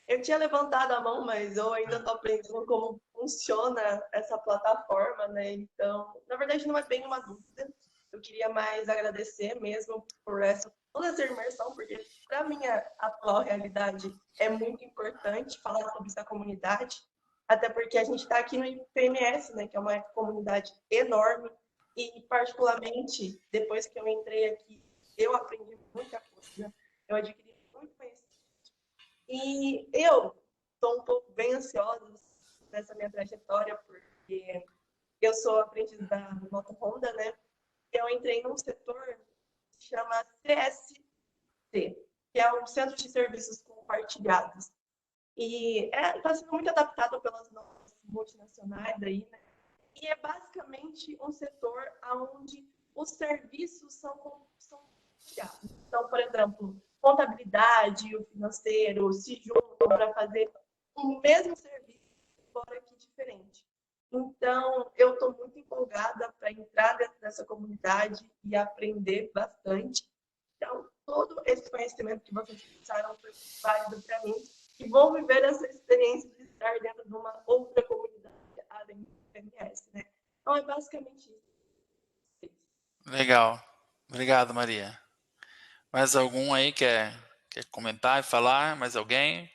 Eu tinha levantado a mão, mas eu ainda estou aprendendo como funciona essa plataforma, né? Então, na verdade, não é bem uma dúvida. Eu queria mais agradecer mesmo por essa toda essa imersão, porque para minha atual realidade é muito importante falar sobre essa comunidade, até porque a gente está aqui no IPMS, né, que é uma comunidade enorme, e particularmente, depois que eu entrei aqui, eu aprendi muita coisa, eu adquiri muito conhecimento, e eu estou um pouco bem ansiosa nessa minha trajetória, porque eu sou aprendiz da Moto Honda, né, e eu entrei num setor que chama CST, que é um Centro de Serviços Compartilhados. E está sendo muito adaptado pelas nossas multinacionais aí, né? E é basicamente um setor onde os serviços são compartilhados. Então, por exemplo, contabilidade e o financeiro se juntam para fazer o mesmo serviço, fora que diferente. Então, eu estou muito empolgada para entrar dentro dessa comunidade e aprender bastante. Então, todo esse conhecimento que vocês passaram foi válido para mim e vou viver essa experiência de estar dentro de uma outra comunidade, além do PMS, né? Então, é basicamente isso. Legal. Obrigado, Maria. Mais algum aí quer comentar e falar? Mais alguém?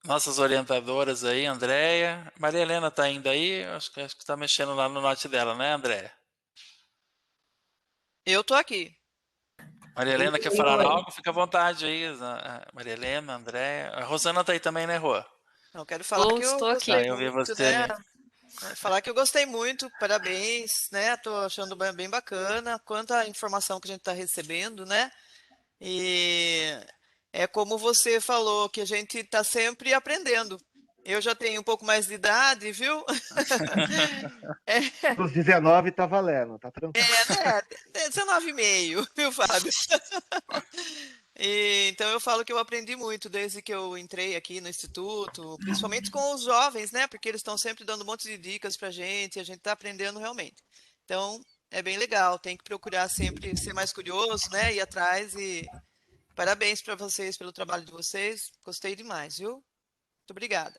Nossas orientadoras aí, Andréia. Maria Helena está ainda aí? Acho que está mexendo lá no note dela, né, Andréia? Eu tô aqui. Maria Helena quer falar algo? Fica à vontade aí. Maria Helena, Andréia. A Rosana está aí também, né, Rô? Eu quero falar que eu Estou aqui. gostei Eu vi muito, você né? ali. Falar que eu gostei muito, parabéns, né? Tô achando bem bacana quanta informação que a gente está recebendo, né? E é como você falou, que a gente está sempre aprendendo. Eu já tenho um pouco mais de idade, viu? Dos 19 tá valendo, tá tranquilo. Né? 19,5, viu, Fábio? Então eu falo que eu aprendi muito desde que eu entrei aqui no Instituto, principalmente com os jovens, né? Porque eles estão sempre dando um monte de dicas pra gente, e a gente está aprendendo realmente. Então, é bem legal, tem que procurar sempre ser mais curioso, né? Ir atrás e parabéns para vocês pelo trabalho de vocês. Gostei demais, viu? Muito obrigada.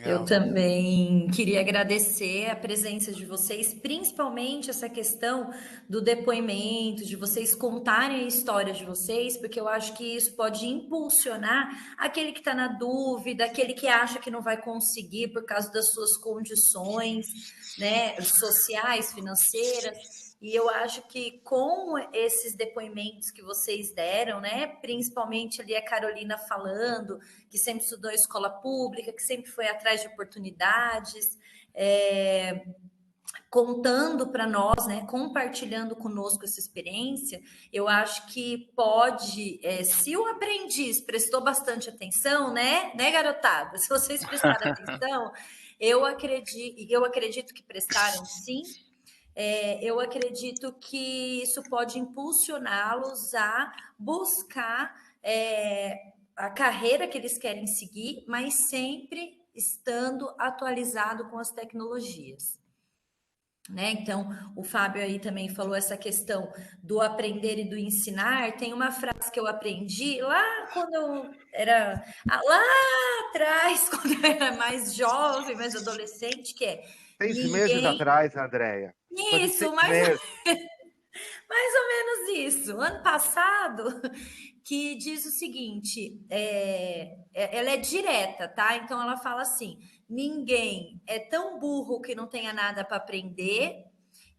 Eu também queria agradecer a presença de vocês, principalmente essa questão do depoimento, de vocês contarem a história de vocês, porque eu acho que isso pode impulsionar aquele que está na dúvida, aquele que acha que não vai conseguir por causa das suas condições, né, sociais, financeiras. E eu acho que com esses depoimentos que vocês deram, né, principalmente ali a Carolina falando, que sempre estudou em escola pública, que sempre foi atrás de oportunidades, contando para nós, né, compartilhando conosco essa experiência, eu acho que pode, se o aprendiz prestou bastante atenção, né, garotada? Se vocês prestaram atenção, eu acredito que prestaram sim. Eu acredito que isso pode impulsioná-los a buscar a carreira que eles querem seguir, mas sempre estando atualizado com as tecnologias. Né? Então, o Fábio aí também falou essa questão do aprender e do ensinar. Tem uma frase que eu aprendi lá quando eu era lá atrás, quando eu era mais jovem, mais adolescente, que é 6 meses atrás, Andréia. Isso, mais ou menos isso. Ano passado, que diz o seguinte, ela é direta, tá? Então ela fala assim: ninguém é tão burro que não tenha nada para aprender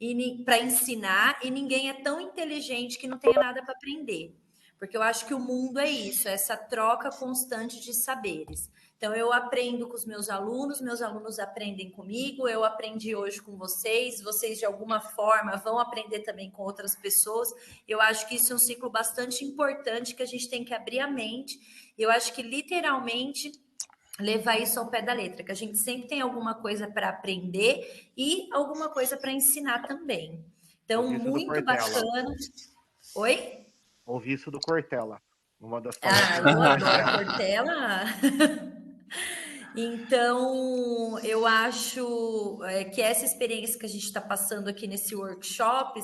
e para ensinar, e ninguém é tão inteligente que não tenha nada para aprender. Porque eu acho que o mundo é isso, é essa troca constante de saberes. Então, eu aprendo com os meus alunos aprendem comigo, eu aprendi hoje com vocês de alguma forma vão aprender também com outras pessoas. Eu acho que isso é um ciclo bastante importante que a gente tem que abrir a mente. Eu acho que literalmente levar isso ao pé da letra, que a gente sempre tem alguma coisa para aprender e alguma coisa para ensinar também. Então, muito bacana. Oi? Ouvi isso do Cortella. Uma das eu adoro Cortella. Então, eu acho que essa experiência que a gente está passando aqui nesse workshop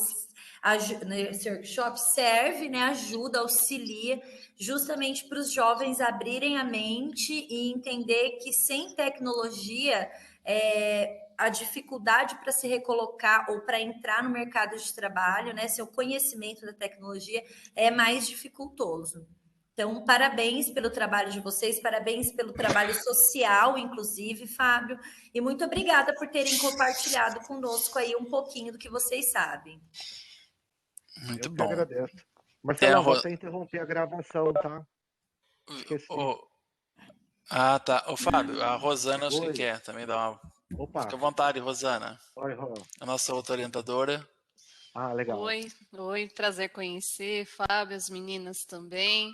serve, né, ajuda, auxilia justamente para os jovens abrirem a mente e entender que sem tecnologia a dificuldade para se recolocar ou para entrar no mercado de trabalho, né? Seu conhecimento da tecnologia é mais dificultoso. Então, parabéns pelo trabalho de vocês, parabéns pelo trabalho social, inclusive, Fábio, e muito obrigada por terem compartilhado conosco aí um pouquinho do que vocês sabem. Muito Eu que bom. agradeço. Tem a Marcelão, vou Ro... até interromper a gravação, tá? Esqueci. Ah, tá. Ô, Fábio, a Rosana acho que Oi. quer também dar uma... Opa. Fica à vontade, Rosana. Oi, Rô. A nossa outra orientadora. Ah, legal. Oi, prazer conhecer, Fábio, as meninas também,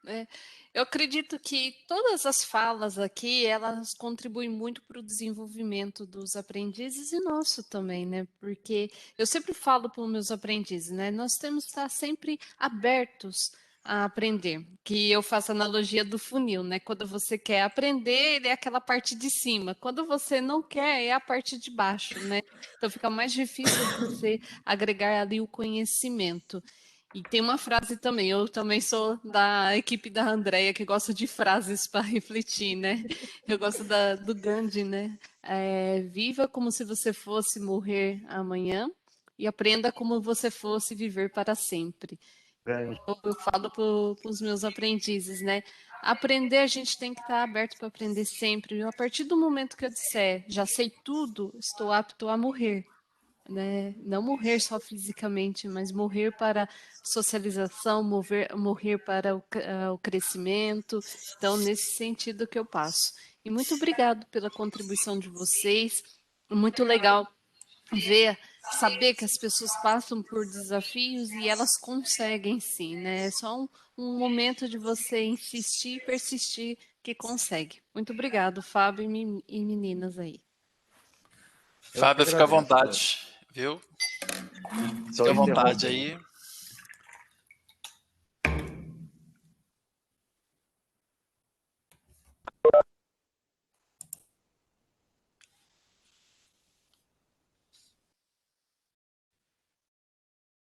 né? Eu acredito que todas as falas aqui, elas contribuem muito para o desenvolvimento dos aprendizes e nosso também, né? Porque eu sempre falo para os meus aprendizes, né? Nós temos que estar sempre abertos a aprender, que eu faço analogia do funil, né? Quando você quer aprender, ele é aquela parte de cima. Quando você não quer, é a parte de baixo, né? Então fica mais difícil você agregar ali o conhecimento. E tem uma frase também, eu também sou da equipe da Andrea, que gosta de frases para refletir, né? Eu gosto do Gandhi, né? Viva como se você fosse morrer amanhã e aprenda como você fosse viver para sempre. Eu falo para os meus aprendizes, né? Aprender, a gente tem que estar aberto para aprender sempre. E a partir do momento que eu disser, já sei tudo, estou apto a morrer. Né? Não morrer só fisicamente, mas morrer para socialização, morrer para o crescimento. Então, nesse sentido que eu passo. E muito obrigado pela contribuição de vocês. Muito legal saber que as pessoas passam por desafios e elas conseguem sim, né? É só um momento de você insistir e persistir que consegue. Muito obrigado, Fábio e meninas aí. Fábio, fica à vontade, viu? Fica à vontade aí.